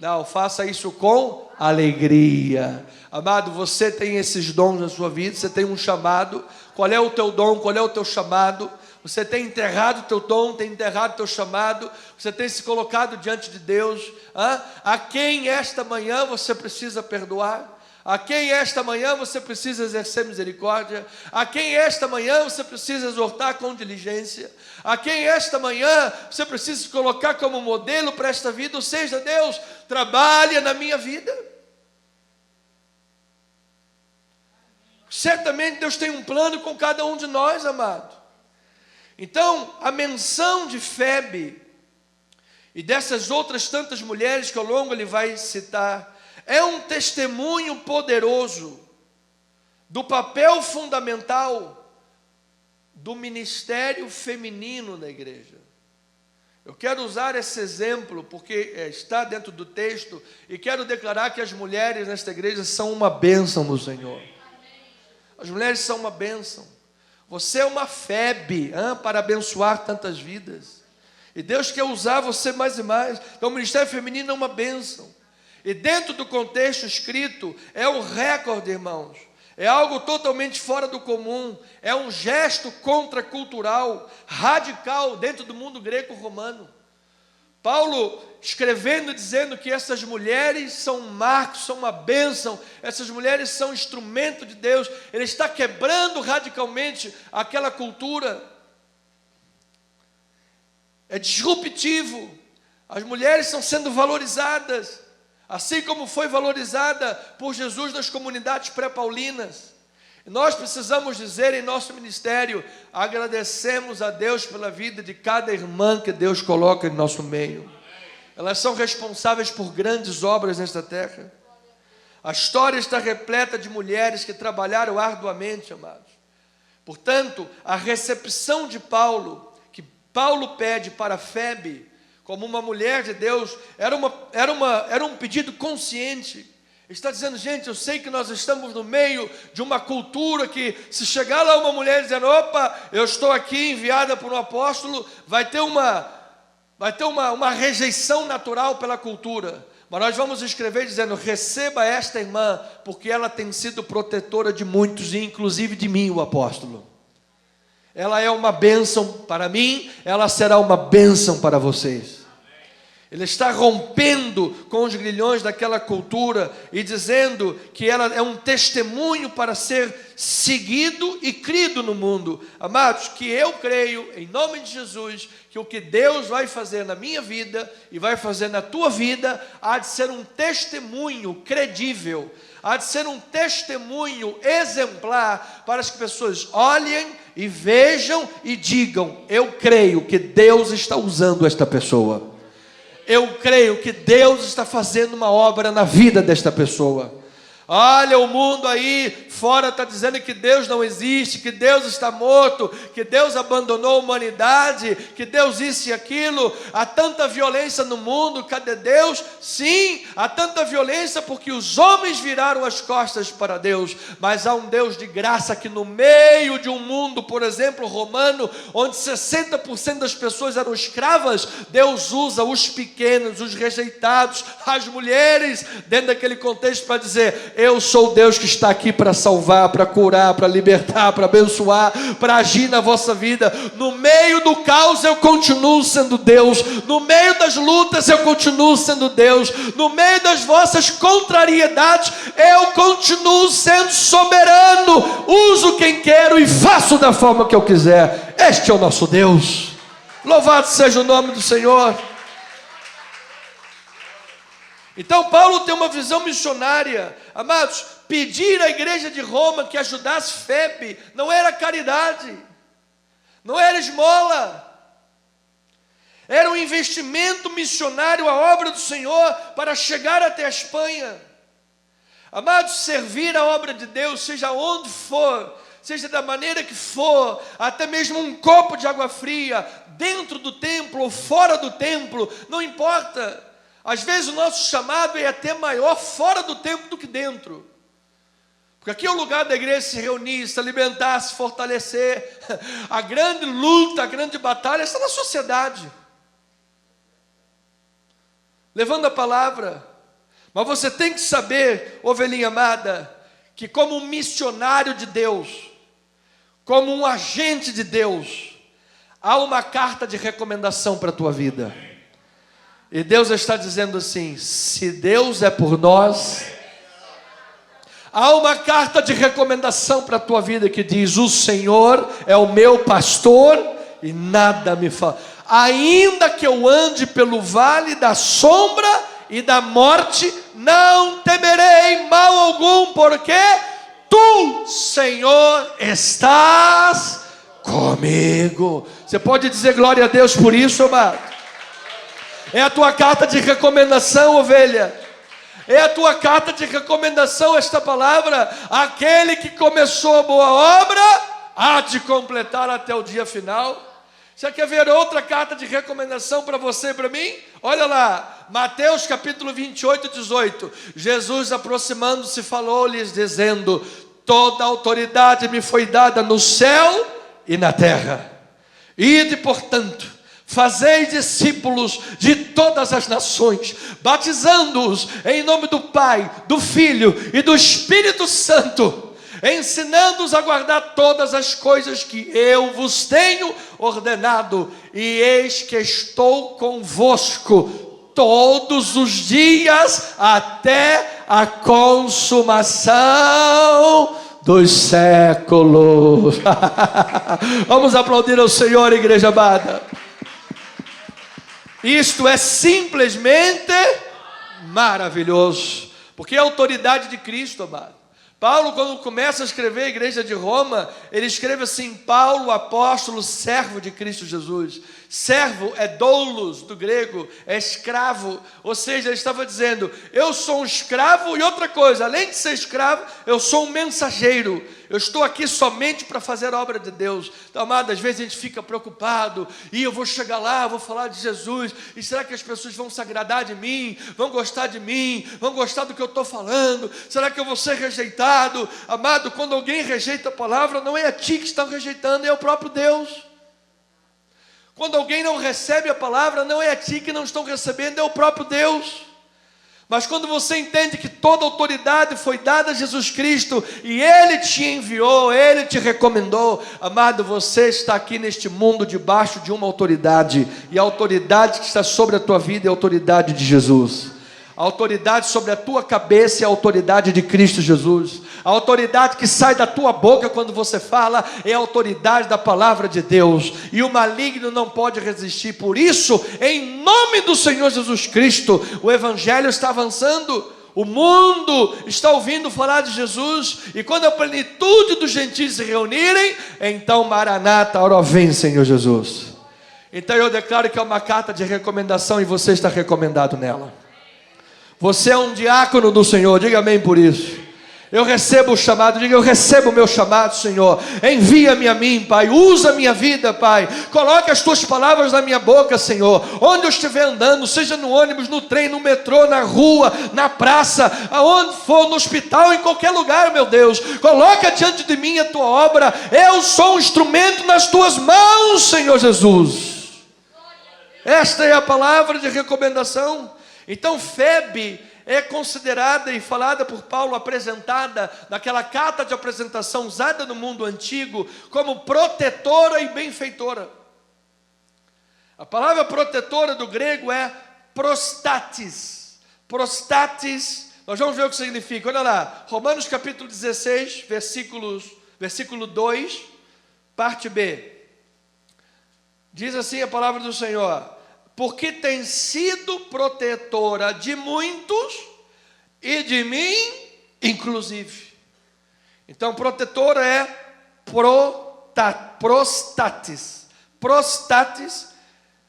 S1: Não, faça isso com alegria. Amado, você tem esses dons na sua vida, você tem um chamado. Qual é o teu dom? Qual é o teu chamado? Você tem enterrado o teu dom, tem enterrado o teu chamado, você tem se colocado diante de Deus. A quem esta manhã você precisa perdoar? A quem esta manhã você precisa exercer misericórdia? A quem esta manhã você precisa exortar com diligência? A quem esta manhã você precisa se colocar como modelo para esta vida? Ou seja, Deus, trabalha na minha vida. Certamente Deus tem um plano com cada um de nós, amado. Então, a menção de Febe e dessas outras tantas mulheres que ao longo ele vai citar, é um testemunho poderoso do papel fundamental do ministério feminino na igreja. Eu quero usar esse exemplo porque está dentro do texto e quero declarar que as mulheres nesta igreja são uma bênção do Senhor. As mulheres são uma bênção. Você é uma Febe para abençoar tantas vidas. E Deus quer usar você mais e mais. Então o ministério feminino é uma bênção. E dentro do contexto escrito, é um recorde, irmãos. É algo totalmente fora do comum. É um gesto contracultural, radical dentro do mundo greco-romano. Paulo escrevendo, dizendo que essas mulheres são um marco, são uma bênção, essas mulheres são instrumento de Deus. Ele está quebrando radicalmente aquela cultura. É disruptivo. As mulheres estão sendo valorizadas, assim como foi valorizada por Jesus nas comunidades pré-paulinas. Nós precisamos dizer em nosso ministério: agradecemos a Deus pela vida de cada irmã que Deus coloca em nosso meio. Elas são responsáveis por grandes obras nesta terra. A história está repleta de mulheres que trabalharam arduamente, amados. Portanto, a recepção de Paulo, que Paulo pede para Febe, como uma mulher de Deus, era um pedido consciente. Ele está dizendo: gente, eu sei que nós estamos no meio de uma cultura que, se chegar lá uma mulher dizendo: opa, eu estou aqui enviada por um apóstolo, vai ter uma rejeição natural pela cultura. Mas nós vamos escrever dizendo: receba esta irmã, porque ela tem sido protetora de muitos, e inclusive de mim, o apóstolo. Ela é uma bênção para mim, ela será uma bênção para vocês. Ele está rompendo com os grilhões daquela cultura e dizendo que ela é um testemunho para ser seguido e crido no mundo. Amados, que eu creio, em nome de Jesus, que o que Deus vai fazer na minha vida e vai fazer na tua vida, há de ser um testemunho credível, há de ser um testemunho exemplar para as pessoas olhem e vejam e digam: eu creio que Deus está usando esta pessoa. Eu creio que Deus está fazendo uma obra na vida desta pessoa. Olha, o mundo aí fora está dizendo que Deus não existe, que Deus está morto, que Deus abandonou a humanidade, que Deus isso e aquilo. Há tanta violência no mundo, cadê Deus? Sim, há tanta violência porque os homens viraram as costas para Deus. Mas há um Deus de graça que no meio de um mundo, por exemplo, romano, onde 60% das pessoas eram escravas, Deus usa os pequenos, os rejeitados, as mulheres, dentro daquele contexto para dizer: eu sou o Deus que está aqui para salvar, para curar, para libertar, para abençoar, para agir na vossa vida. No meio do caos eu continuo sendo Deus. No meio das lutas eu continuo sendo Deus. No meio das vossas contrariedades eu continuo sendo soberano. Uso quem quero e faço da forma que eu quiser. Este é o nosso Deus. Louvado seja o nome do Senhor. Então Paulo tem uma visão missionária. Amados, pedir à igreja de Roma que ajudasse Febe não era caridade, não era esmola, era um investimento missionário à obra do Senhor para chegar até a Espanha. Amados, servir a obra de Deus, seja onde for, seja da maneira que for, até mesmo um copo de água fria, dentro do templo ou fora do templo, não importa. Às vezes o nosso chamado é até maior fora do templo do que dentro. Porque aqui é o lugar da igreja se reunir, se alimentar, se fortalecer. A grande luta, a grande batalha está na sociedade. Levando a palavra. Mas você tem que saber, ovelhinha amada, que como um missionário de Deus, como um agente de Deus, há uma carta de recomendação para a tua vida. E Deus está dizendo assim: se Deus é por nós, há uma carta de recomendação para a tua vida que diz: o Senhor é o meu pastor e nada me falta. Ainda que eu ande pelo vale da sombra e da morte, não temerei mal algum, porque tu, Senhor, estás comigo. Você pode dizer glória a Deus por isso, amado? É a tua carta de recomendação, ovelha. É a tua carta de recomendação esta palavra. Aquele que começou a boa obra há de completar até o dia final. Você quer ver outra carta de recomendação para você e para mim? Olha lá, Mateus capítulo 28, 18. Jesus, aproximando-se, falou-lhes dizendo: toda autoridade me foi dada no céu e na terra. Ide, portanto, fazei discípulos de todas as nações, batizando-os em nome do Pai, do Filho e do Espírito Santo, ensinando-os a guardar todas as coisas que eu vos tenho ordenado, e eis que estou convosco todos os dias até a consumação dos séculos. Vamos aplaudir ao Senhor, igreja amada. Isto é simplesmente maravilhoso, porque é a autoridade de Cristo, amado. Paulo, quando começa a escrever a igreja de Roma, ele escreve assim: Paulo, apóstolo, servo de Cristo Jesus. Servo é doulos, do grego, é escravo. Ou seja, ele estava dizendo: eu sou um escravo e outra coisa, além de ser escravo, eu sou um mensageiro. Eu estou aqui somente para fazer a obra de Deus. Então, amado, às vezes a gente fica preocupado, e eu vou chegar lá, vou falar de Jesus, e será que as pessoas vão se agradar de mim? Vão gostar de mim? Vão gostar do que eu estou falando? Será que eu vou ser rejeitado? Amado, quando alguém rejeita a palavra, não é a ti que estão rejeitando, é o próprio Deus. Quando alguém não recebe a palavra, não é a ti que não estão recebendo, é o próprio Deus. Mas quando você entende que toda autoridade foi dada a Jesus Cristo, e Ele te enviou, Ele te recomendou, amado, você está aqui neste mundo debaixo de uma autoridade, e a autoridade que está sobre a tua vida é a autoridade de Jesus. A autoridade sobre a tua cabeça é a autoridade de Cristo Jesus. A autoridade que sai da tua boca quando você fala é a autoridade da palavra de Deus. E o maligno não pode resistir. Por isso, em nome do Senhor Jesus Cristo, o Evangelho está avançando. O mundo está ouvindo falar de Jesus. E quando a plenitude dos gentios se reunirem, então Maranata, ora vem, Senhor Jesus. Então eu declaro que é uma carta de recomendação e você está recomendado nela. Você é um diácono do Senhor, diga amém por isso. Eu recebo o chamado, diga eu recebo o meu chamado, Senhor. Envia-me a mim, Pai, usa a minha vida, Pai. Coloque as tuas palavras na minha boca, Senhor. Onde eu estiver andando, seja no ônibus, no trem, no metrô, na rua, na praça, aonde for, no hospital, em qualquer lugar, meu Deus. Coloca diante de mim a tua obra. Eu sou um instrumento nas tuas mãos, Senhor Jesus. Esta é a palavra de recomendação. Então Febe é considerada e falada por Paulo, apresentada naquela carta de apresentação usada no mundo antigo, como protetora e benfeitora. A palavra protetora do grego é prostatis. Prostatis, nós vamos ver o que significa. Olha lá, Romanos capítulo 16, versículo 2, parte B. Diz assim a palavra do Senhor: porque tem sido protetora de muitos e de mim inclusive. Então protetora é prostatis. Prostatis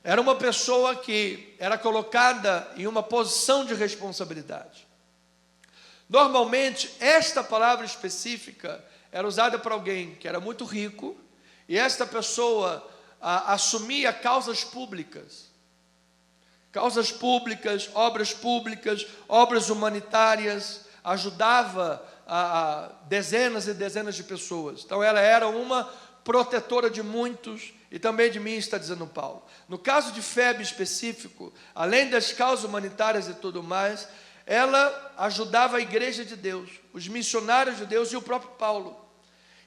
S1: era uma pessoa que era colocada em uma posição de responsabilidade. Normalmente esta palavra específica era usada para alguém que era muito rico, e esta pessoa assumia causas públicas. Causas públicas, obras humanitárias, ajudava a dezenas e dezenas de pessoas. Então ela era uma protetora de muitos e também de mim, está dizendo Paulo. No caso de Febe específico, além das causas humanitárias e tudo mais, ela ajudava a igreja de Deus, os missionários de Deus e o próprio Paulo.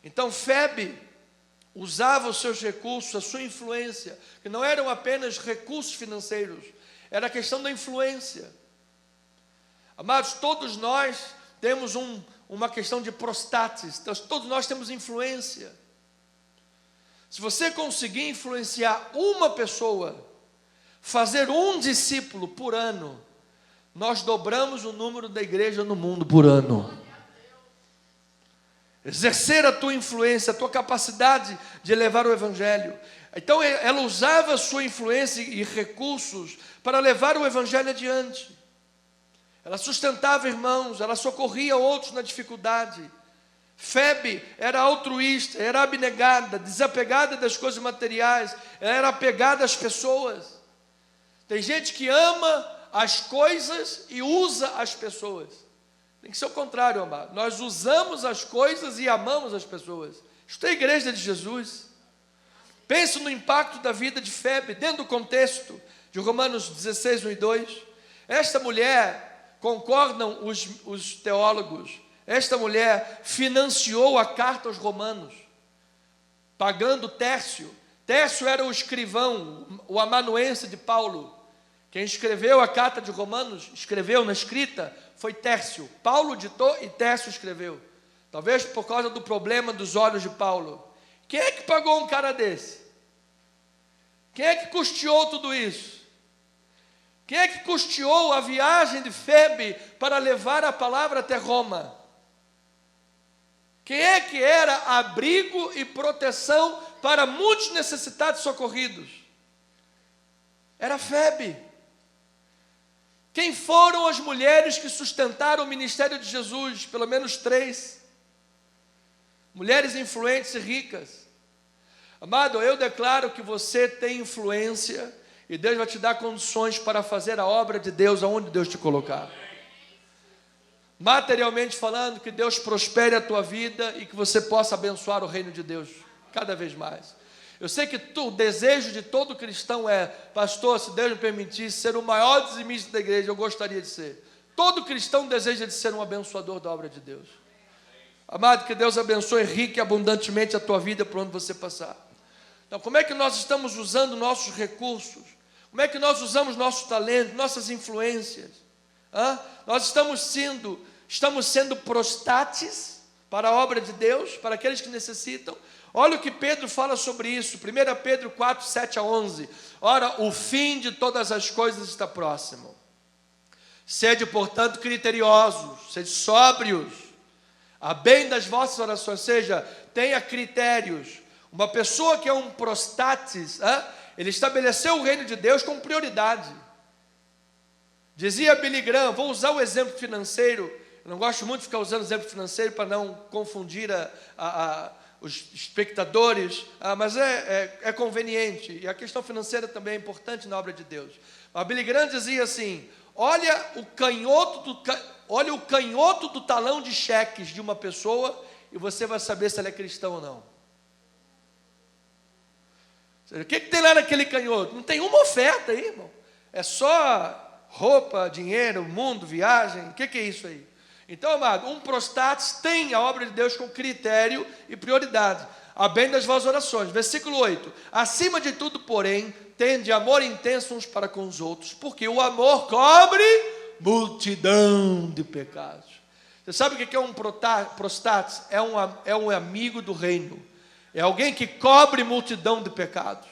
S1: Então Febe usava os seus recursos, a sua influência, que não eram apenas recursos financeiros, era a questão da influência. Amados, todos nós temos uma questão de prostatis, todos nós temos influência. Se você conseguir influenciar uma pessoa, fazer um discípulo por ano, nós dobramos o número da igreja no mundo por ano. Exercer a tua influência, a tua capacidade de levar o Evangelho. Então ela usava a sua influência e recursos para levar o Evangelho adiante. Ela sustentava irmãos, ela socorria outros na dificuldade. Febe era altruísta, era abnegada, desapegada das coisas materiais, ela era apegada às pessoas. Tem gente que ama as coisas e usa as pessoas. Tem que ser o contrário, amado. Nós usamos as coisas e amamos as pessoas. Isto é a igreja de Jesus. Pense no impacto da vida de Febe, dentro do contexto de Romanos 16, 1 e 2. Esta mulher, concordam os teólogos, esta mulher financiou a carta aos romanos, pagando Tércio. Tércio era o escrivão, o amanuense de Paulo. Quem escreveu a carta de Romanos, escreveu na escrita, foi Tércio. Paulo ditou e Tércio escreveu. Talvez por causa do problema dos olhos de Paulo. Quem é que pagou um cara desse? Quem é que custeou tudo isso? Quem é que custeou a viagem de Febe para levar a palavra até Roma? Quem é que era abrigo e proteção para muitos necessitados socorridos? Era Febe. Quem foram as mulheres que sustentaram o ministério de Jesus? Pelo menos 3. Mulheres influentes e ricas. Amado, eu declaro que você tem influência e Deus vai te dar condições para fazer a obra de Deus aonde Deus te colocar. Materialmente falando, que Deus prospere a tua vida e que você possa abençoar o reino de Deus cada vez mais. Eu sei que o desejo de todo cristão é, pastor, se Deus me permitisse ser o maior dizimista da igreja, eu gostaria de ser. Todo cristão deseja de ser um abençoador da obra de Deus. Amado, que Deus abençoe rique e abundantemente a tua vida por onde você passar. Então, como é que nós estamos usando nossos recursos? Como é que nós usamos nosso talento, nossas influências? Nós estamos sendo prostates para a obra de Deus, para aqueles que necessitam. Olha o que Pedro fala sobre isso, 1 Pedro 4, 7 a 11. Ora, o fim de todas as coisas está próximo. Sede, portanto, criteriosos, sede sóbrios, a bem das vossas orações, ou seja, tenha critérios. Uma pessoa que é um prostates, ele estabeleceu o reino de Deus como prioridade. Dizia Billy Graham, vou usar o exemplo financeiro, eu não gosto muito de ficar usando exemplo financeiro para não confundir os espectadores, mas é conveniente, e a questão financeira também é importante na obra de Deus. A Billy Graham dizia assim, olha o canhoto do talão de cheques de uma pessoa e você vai saber se ela é cristã ou não. Ou seja, o que tem lá naquele canhoto? Não tem uma oferta aí, irmão. É só roupa, dinheiro, mundo, viagem. O que é isso aí? Então, amado, um prostates tem a obra de Deus com critério e prioridade, a bem das vossas orações. Versículo 8. Acima de tudo, porém, tende amor intenso uns para com os outros, porque o amor cobre multidão de pecados. Você sabe o que é um prostates? É um amigo do reino. É alguém que cobre multidão de pecados.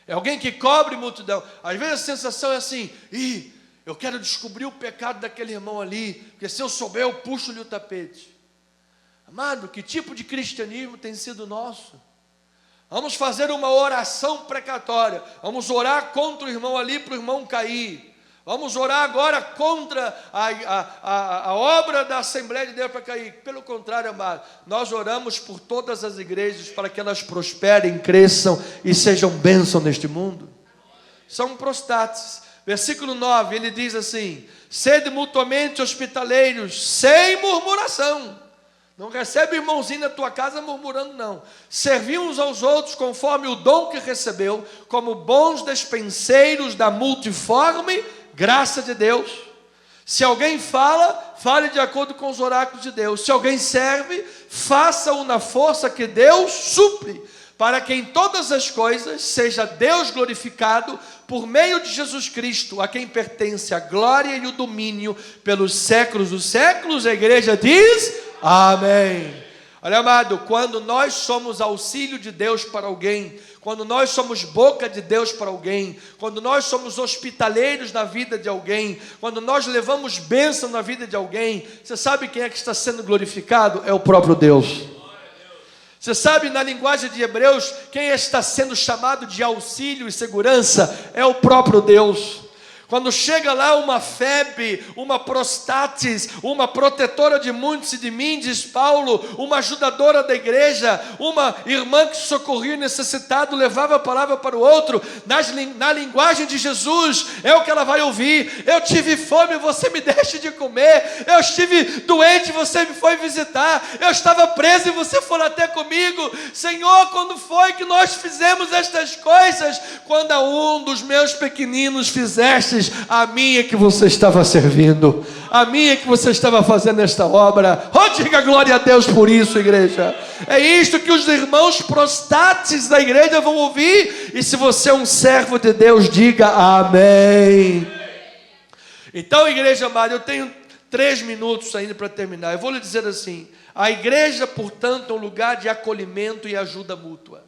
S1: É alguém que cobre multidão. Às vezes a sensação é assim, eu quero descobrir o pecado daquele irmão ali, porque se eu souber eu puxo-lhe o tapete. Amado, que tipo de cristianismo tem sido nosso? Vamos fazer uma oração precatória. Vamos orar contra o irmão ali para o irmão cair. Vamos orar agora contra a obra da Assembleia de Deus para cair. Pelo contrário, amado, nós oramos por todas as igrejas para que elas prosperem, cresçam e sejam bênção neste mundo. São prostates. Versículo 9, ele diz assim, sede mutuamente hospitaleiros, sem murmuração. Não recebe irmãozinho na tua casa murmurando, não. Servi uns aos outros conforme o dom que recebeu, como bons despenseiros da multiforme graça de Deus. Se alguém fala, fale de acordo com os oráculos de Deus. Se alguém serve, faça-o na força que Deus supre, para que em todas as coisas seja Deus glorificado por meio de Jesus Cristo, a quem pertence a glória e o domínio pelos séculos dos séculos. A igreja diz... Amém. Olha, amado, quando nós somos auxílio de Deus para alguém, quando nós somos boca de Deus para alguém, quando nós somos hospitaleiros na vida de alguém, quando nós levamos bênção na vida de alguém, você sabe quem é que está sendo glorificado? É o próprio Deus. Você sabe, na linguagem de Hebreus, quem está sendo chamado de auxílio e segurança? É o próprio Deus. Quando chega lá uma Febe, uma prostates, uma protetora de muitos e de mim, diz Paulo, uma ajudadora da igreja, uma irmã que socorria o necessitado, levava a palavra para o outro, na linguagem de Jesus, é o que ela vai ouvir. Eu tive fome, você me deixa de comer. Eu estive doente, você me foi visitar. Eu estava preso e você foi até comigo. Senhor, quando foi que nós fizemos estas coisas? Quando a um dos meus pequeninos fizeste, a mim é que você estava servindo, a mim é que você estava fazendo esta obra. Diga glória a Deus por isso, igreja. É isto que os irmãos prostates da igreja vão ouvir. E se você é um servo de Deus, diga amém. Então, igreja amada, eu tenho 3 minutos ainda para terminar. Eu vou lhe dizer assim, a igreja, portanto, é um lugar de acolhimento e ajuda mútua.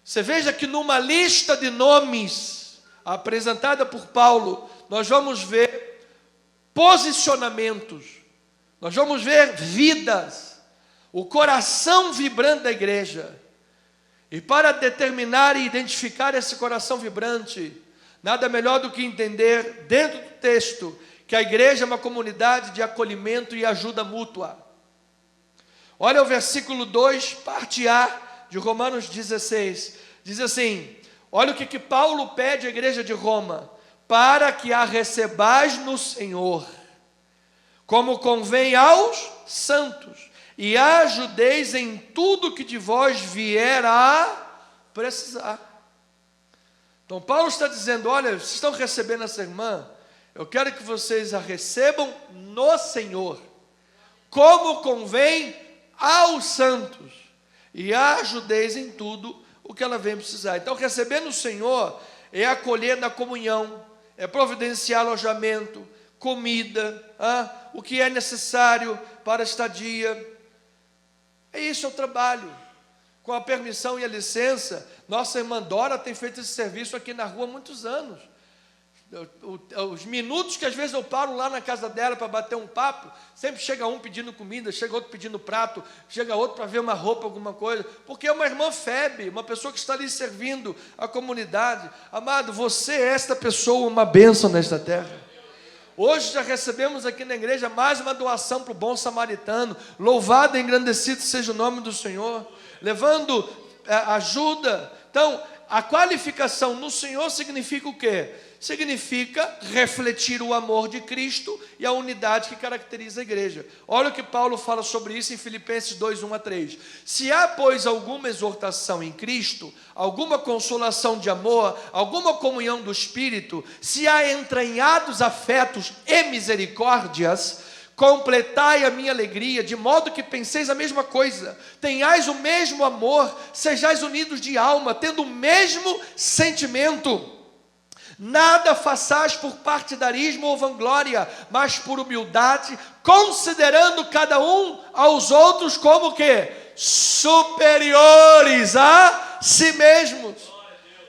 S1: Você veja que numa lista de nomes apresentada por Paulo, nós vamos ver posicionamentos, nós vamos ver vidas, o coração vibrante da igreja. E para determinar e identificar esse coração vibrante, nada melhor do que entender dentro do texto que a igreja é uma comunidade de acolhimento e ajuda mútua. Olha o versículo 2, parte A de Romanos 16, diz assim, olha o que Paulo pede à igreja de Roma, para que a recebais no Senhor, como convém aos santos, e a ajudeis em tudo que de vós vier a precisar. Então Paulo está dizendo, olha, vocês estão recebendo essa irmã, eu quero que vocês a recebam no Senhor, como convém aos santos, e a ajudeis em tudo o que ela vem precisar. Então receber no Senhor é acolher na comunhão, é providenciar alojamento, comida, o que é necessário para a estadia. É isso, é o trabalho. Com a permissão e a licença, nossa irmã Dora tem feito esse serviço aqui na rua há muitos anos. Os minutos que às vezes eu paro lá na casa dela para bater um papo, sempre chega um pedindo comida, chega outro pedindo prato, chega outro para ver uma roupa, alguma coisa, porque é uma irmã Febe, uma pessoa que está ali servindo a comunidade. Amado, você é esta pessoa, uma bênção nesta terra. Hoje já recebemos aqui na igreja mais uma doação para o bom samaritano. Louvado e engrandecido seja o nome do Senhor, levando ajuda. Então, a qualificação no Senhor significa o quê? Significa refletir o amor de Cristo e a unidade que caracteriza a igreja. Olha o que Paulo fala sobre isso em Filipenses 2, 1-3. Se há, pois, alguma exortação em Cristo, alguma consolação de amor, alguma comunhão do Espírito, se há entranhados afetos e misericórdias, completai a minha alegria, de modo que penseis a mesma coisa, tenhais o mesmo amor, sejais unidos de alma, tendo o mesmo sentimento. Nada façais por partidarismo ou vanglória, mas por humildade, considerando cada um aos outros como que superiores a si mesmos.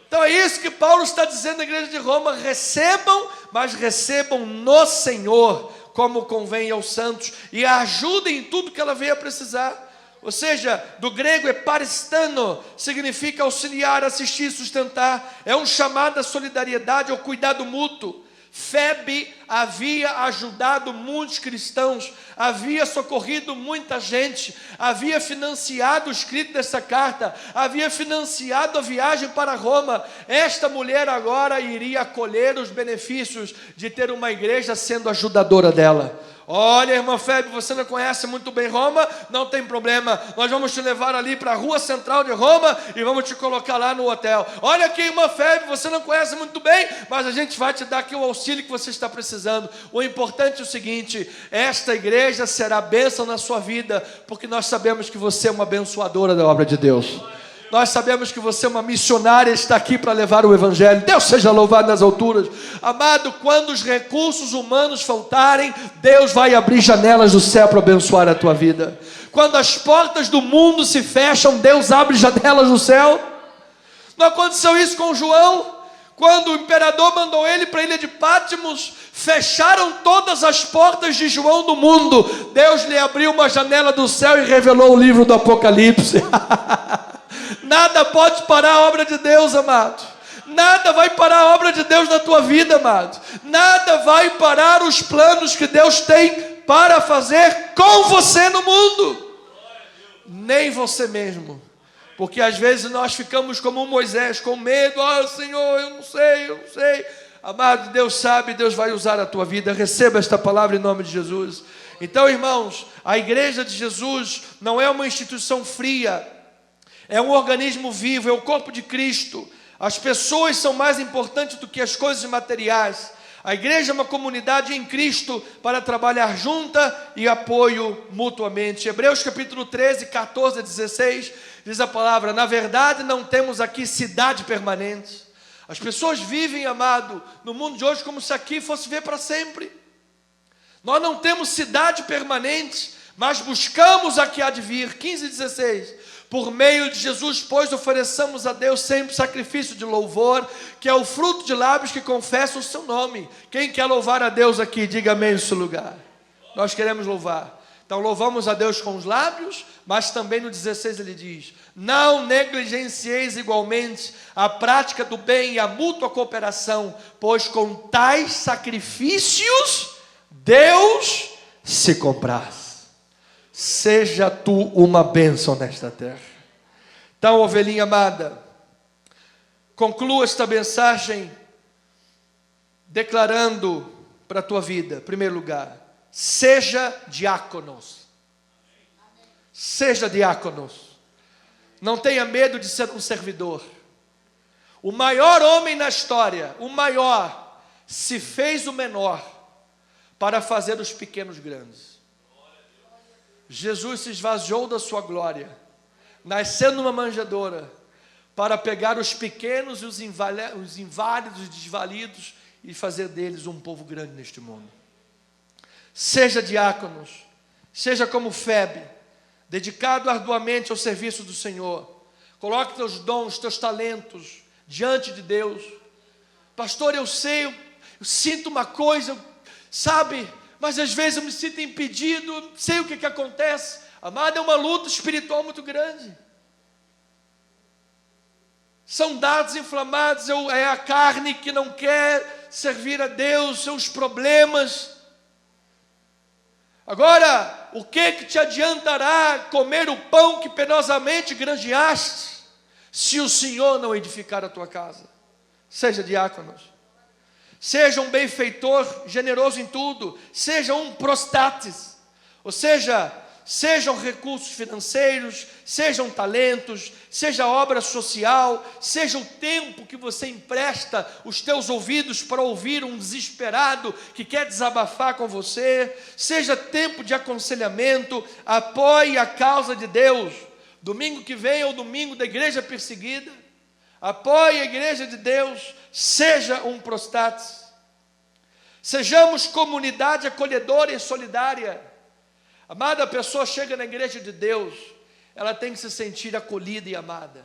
S1: Então é isso que Paulo está dizendo na igreja de Roma: recebam, mas recebam no Senhor, como convém aos santos, e a ajudem em tudo que ela venha precisar. Ou seja, do grego eparistano, significa auxiliar, assistir, sustentar. É um chamado à solidariedade, ao cuidado mútuo. Febe havia ajudado muitos cristãos, havia socorrido muita gente, havia financiado o escrito dessa carta, havia financiado a viagem para Roma. Esta mulher agora iria acolher os benefícios de ter uma igreja sendo ajudadora dela. Olha, irmã Febe, você não conhece muito bem Roma? Não tem problema, nós vamos te levar ali para a rua central de Roma e vamos te colocar lá no hotel. Olha aqui, irmã Febe, você não conhece muito bem, mas a gente vai te dar aqui o auxílio que você está precisando. O importante é o seguinte: esta igreja será bênção na sua vida, porque nós sabemos que você é uma abençoadora da obra de Deus. Nós sabemos que você é uma missionária, está aqui para levar o Evangelho. Deus seja louvado nas alturas. Amado, quando os recursos humanos faltarem, Deus vai abrir janelas do céu para abençoar a tua vida. Quando as portas do mundo se fecham, Deus abre janelas do céu. Não aconteceu isso com João? Quando o imperador mandou ele para a ilha de Pátimos, fecharam todas as portas de João do mundo. Deus lhe abriu uma janela do céu e revelou o livro do Apocalipse. Nada pode parar a obra de Deus, amado. Nada vai parar a obra de Deus na tua vida, amado. Nada vai parar os planos que Deus tem para fazer com você no mundo. Nem você mesmo. Porque às vezes nós ficamos como um Moisés, com medo. Senhor, eu não sei. Amado, Deus sabe, Deus vai usar a tua vida. Receba esta palavra em nome de Jesus. Então, irmãos, a igreja de Jesus não é uma instituição fria, é um organismo vivo, é o corpo de Cristo. As pessoas são mais importantes do que as coisas materiais. A igreja é uma comunidade em Cristo para trabalhar junta e apoio mutuamente. Hebreus capítulo 13, 14-16, diz a palavra: na verdade não temos aqui cidade permanente. As pessoas vivem, amado, no mundo de hoje como se aqui fosse viver para sempre. Nós não temos cidade permanente, mas buscamos a que há de vir. 15-16. Por meio de Jesus, pois, ofereçamos a Deus sempre sacrifício de louvor, que é o fruto de lábios que confessam o seu nome. Quem quer louvar a Deus aqui, diga amém nesse lugar. Nós queremos louvar. Então louvamos a Deus com os lábios, mas também no 16 ele diz: não negligencieis igualmente a prática do bem e a mútua cooperação, pois com tais sacrifícios Deus se compraz. Seja tu uma bênção nesta terra. Então, ovelhinha amada, conclua esta mensagem declarando para a tua vida, em primeiro lugar, seja diáconos. Seja diáconos. Não tenha medo de ser um servidor. O maior homem na história, o maior, se fez o menor para fazer os pequenos grandes. Jesus se esvaziou da sua glória, nasceu numa manjedoura, para pegar os pequenos e os inválidos e desvalidos e fazer deles um povo grande neste mundo. Seja diáconos, seja como Febe, dedicado arduamente ao serviço do Senhor. Coloque teus dons, teus talentos diante de Deus. Pastor, eu sei, eu sinto uma coisa, sabe, mas às vezes eu me sinto impedido, sei o que acontece. Amado, é uma luta espiritual muito grande. São dados inflamados, é a carne que não quer servir a Deus, seus problemas. Agora, o que te adiantará comer o pão que penosamente granjeaste, se o Senhor não edificar a tua casa? Seja diáconos, seja um benfeitor, generoso em tudo, seja um prostates, ou seja, sejam recursos financeiros, sejam talentos, seja obra social, seja o tempo que você empresta os teus ouvidos para ouvir um desesperado que quer desabafar com você, seja tempo de aconselhamento. Apoie a causa de Deus. Domingo que vem é o domingo da igreja perseguida. Apoie a igreja de Deus, seja um prostates. Sejamos comunidade acolhedora e solidária. Amada, a pessoa chega na igreja de Deus, ela tem que se sentir acolhida e amada.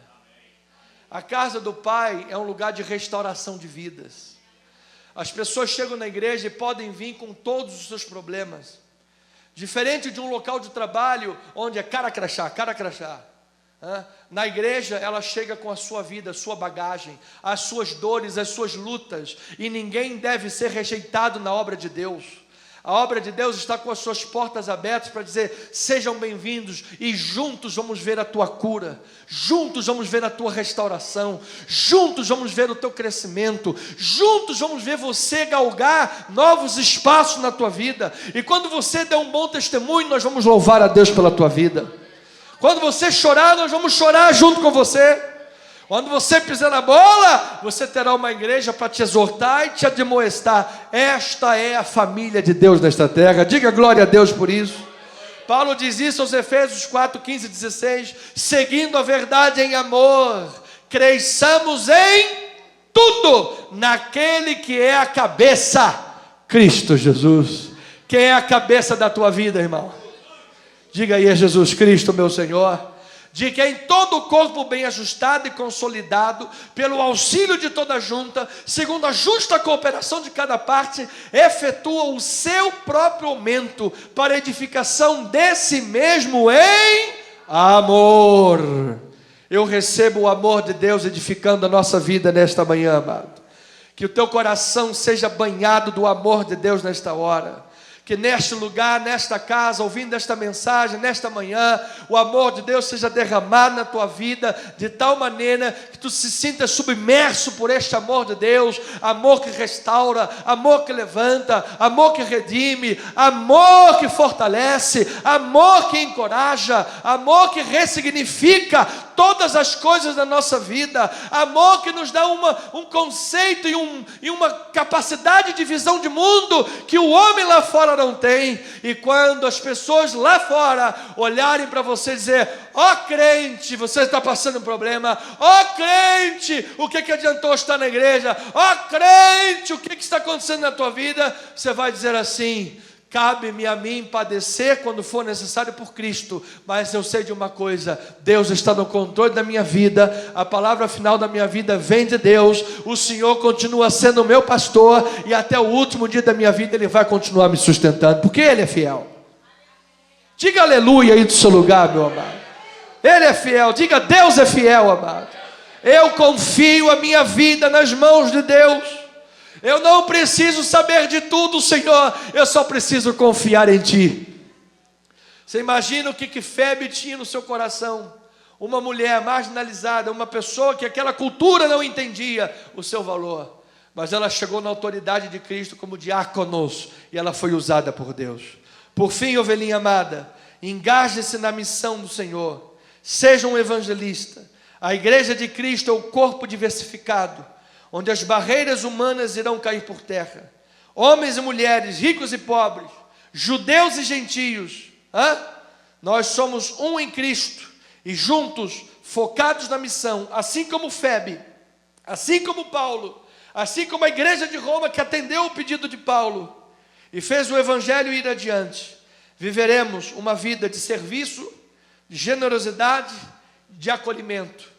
S1: A casa do Pai é um lugar de restauração de vidas. As pessoas chegam na igreja e podem vir com todos os seus problemas. Diferente de um local de trabalho, onde é cara crachá. Na igreja, ela chega com a sua vida, a sua bagagem, as suas dores, as suas lutas. E ninguém deve ser rejeitado na obra de Deus. A obra de Deus está com as suas portas abertas para dizer: sejam bem-vindos, e juntos vamos ver a tua cura, juntos vamos ver a tua restauração, juntos vamos ver o teu crescimento, juntos vamos ver você galgar novos espaços na tua vida. E quando você der um bom testemunho, nós vamos louvar a Deus pela tua vida. Quando você chorar, nós vamos chorar junto com você. Quando você pisar na bola, você terá uma igreja para te exortar e te admoestar. Esta é a família de Deus nesta terra. Diga glória a Deus por isso. Paulo diz isso aos Efésios 4, 15 e 16. Seguindo a verdade em amor, cresçamos em tudo naquele que é a cabeça, Cristo Jesus. Quem é a cabeça da tua vida, irmão? Diga aí: é Jesus Cristo, meu Senhor. De que em todo o corpo bem ajustado e consolidado, pelo auxílio de toda a junta, segundo a justa cooperação de cada parte, efetua o seu próprio aumento, para a edificação desse mesmo em amor. Eu recebo o amor de Deus edificando a nossa vida nesta manhã, amado. Que o teu coração seja banhado do amor de Deus nesta hora. Que neste lugar, nesta casa, ouvindo esta mensagem, nesta manhã, o amor de Deus seja derramado na tua vida, de tal maneira que tu se sintas submerso por este amor de Deus, amor que restaura, amor que levanta, amor que redime, amor que fortalece, amor que encoraja, amor que ressignifica todas as coisas da nossa vida, amor que nos dá um conceito e uma capacidade de visão de mundo que o homem lá fora não tem. E quando as pessoas lá fora olharem para você e dizer: ó crente, você está passando um problema, ó crente, o que adiantou estar na igreja, ó crente, o que está acontecendo na tua vida, você vai dizer assim: cabe-me a mim padecer quando for necessário por Cristo, mas eu sei de uma coisa: Deus está no controle da minha vida, a palavra final da minha vida vem de Deus, o Senhor continua sendo o meu pastor, e até o último dia da minha vida Ele vai continuar me sustentando, porque Ele é fiel. Diga aleluia aí do seu lugar, meu amado. Ele é fiel. Diga: Deus é fiel, amado. Eu confio a minha vida nas mãos de Deus. Eu não preciso saber de tudo, Senhor, eu só preciso confiar em Ti. Você imagina o que Febe tinha no seu coração? Uma mulher marginalizada, uma pessoa que aquela cultura não entendia o seu valor, mas ela chegou na autoridade de Cristo como diáconos, e ela foi usada por Deus. Por fim, ovelhinha amada, engaje-se na missão do Senhor, seja um evangelista, A igreja de Cristo é o corpo diversificado, onde as barreiras humanas irão cair por terra. Homens e mulheres, ricos e pobres, judeus e gentios, nós somos um em Cristo, e juntos, focados na missão, assim como Febe, assim como Paulo, assim como a igreja de Roma que atendeu o pedido de Paulo, e fez o evangelho ir adiante, viveremos uma vida de serviço, de generosidade, de acolhimento,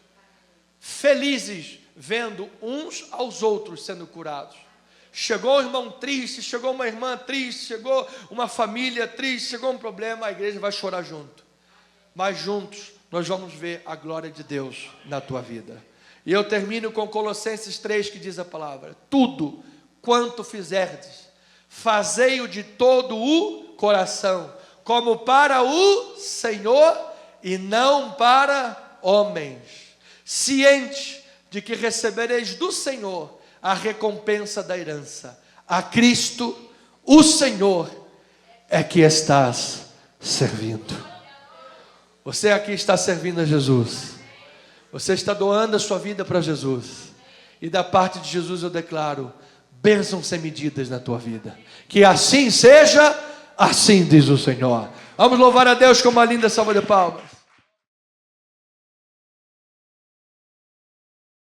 S1: felizes, vendo uns aos outros sendo curados. Chegou um irmão triste, chegou uma irmã triste, chegou uma família triste, chegou um problema, a igreja vai chorar junto. Mas juntos nós vamos ver a glória de Deus na tua vida. E eu termino com Colossenses 3, que diz a palavra: tudo quanto fizerdes, fazei-o de todo o coração, como para o Senhor e não para homens, ciente de que recebereis do Senhor a recompensa da herança. A Cristo, o Senhor, é que estás servindo. Você aqui está servindo a Jesus. Você está doando a sua vida para Jesus. E da parte de Jesus eu declaro bênçãos sem medidas na tua vida. Que assim seja, assim diz o Senhor. Vamos louvar a Deus com uma linda salva de palmas.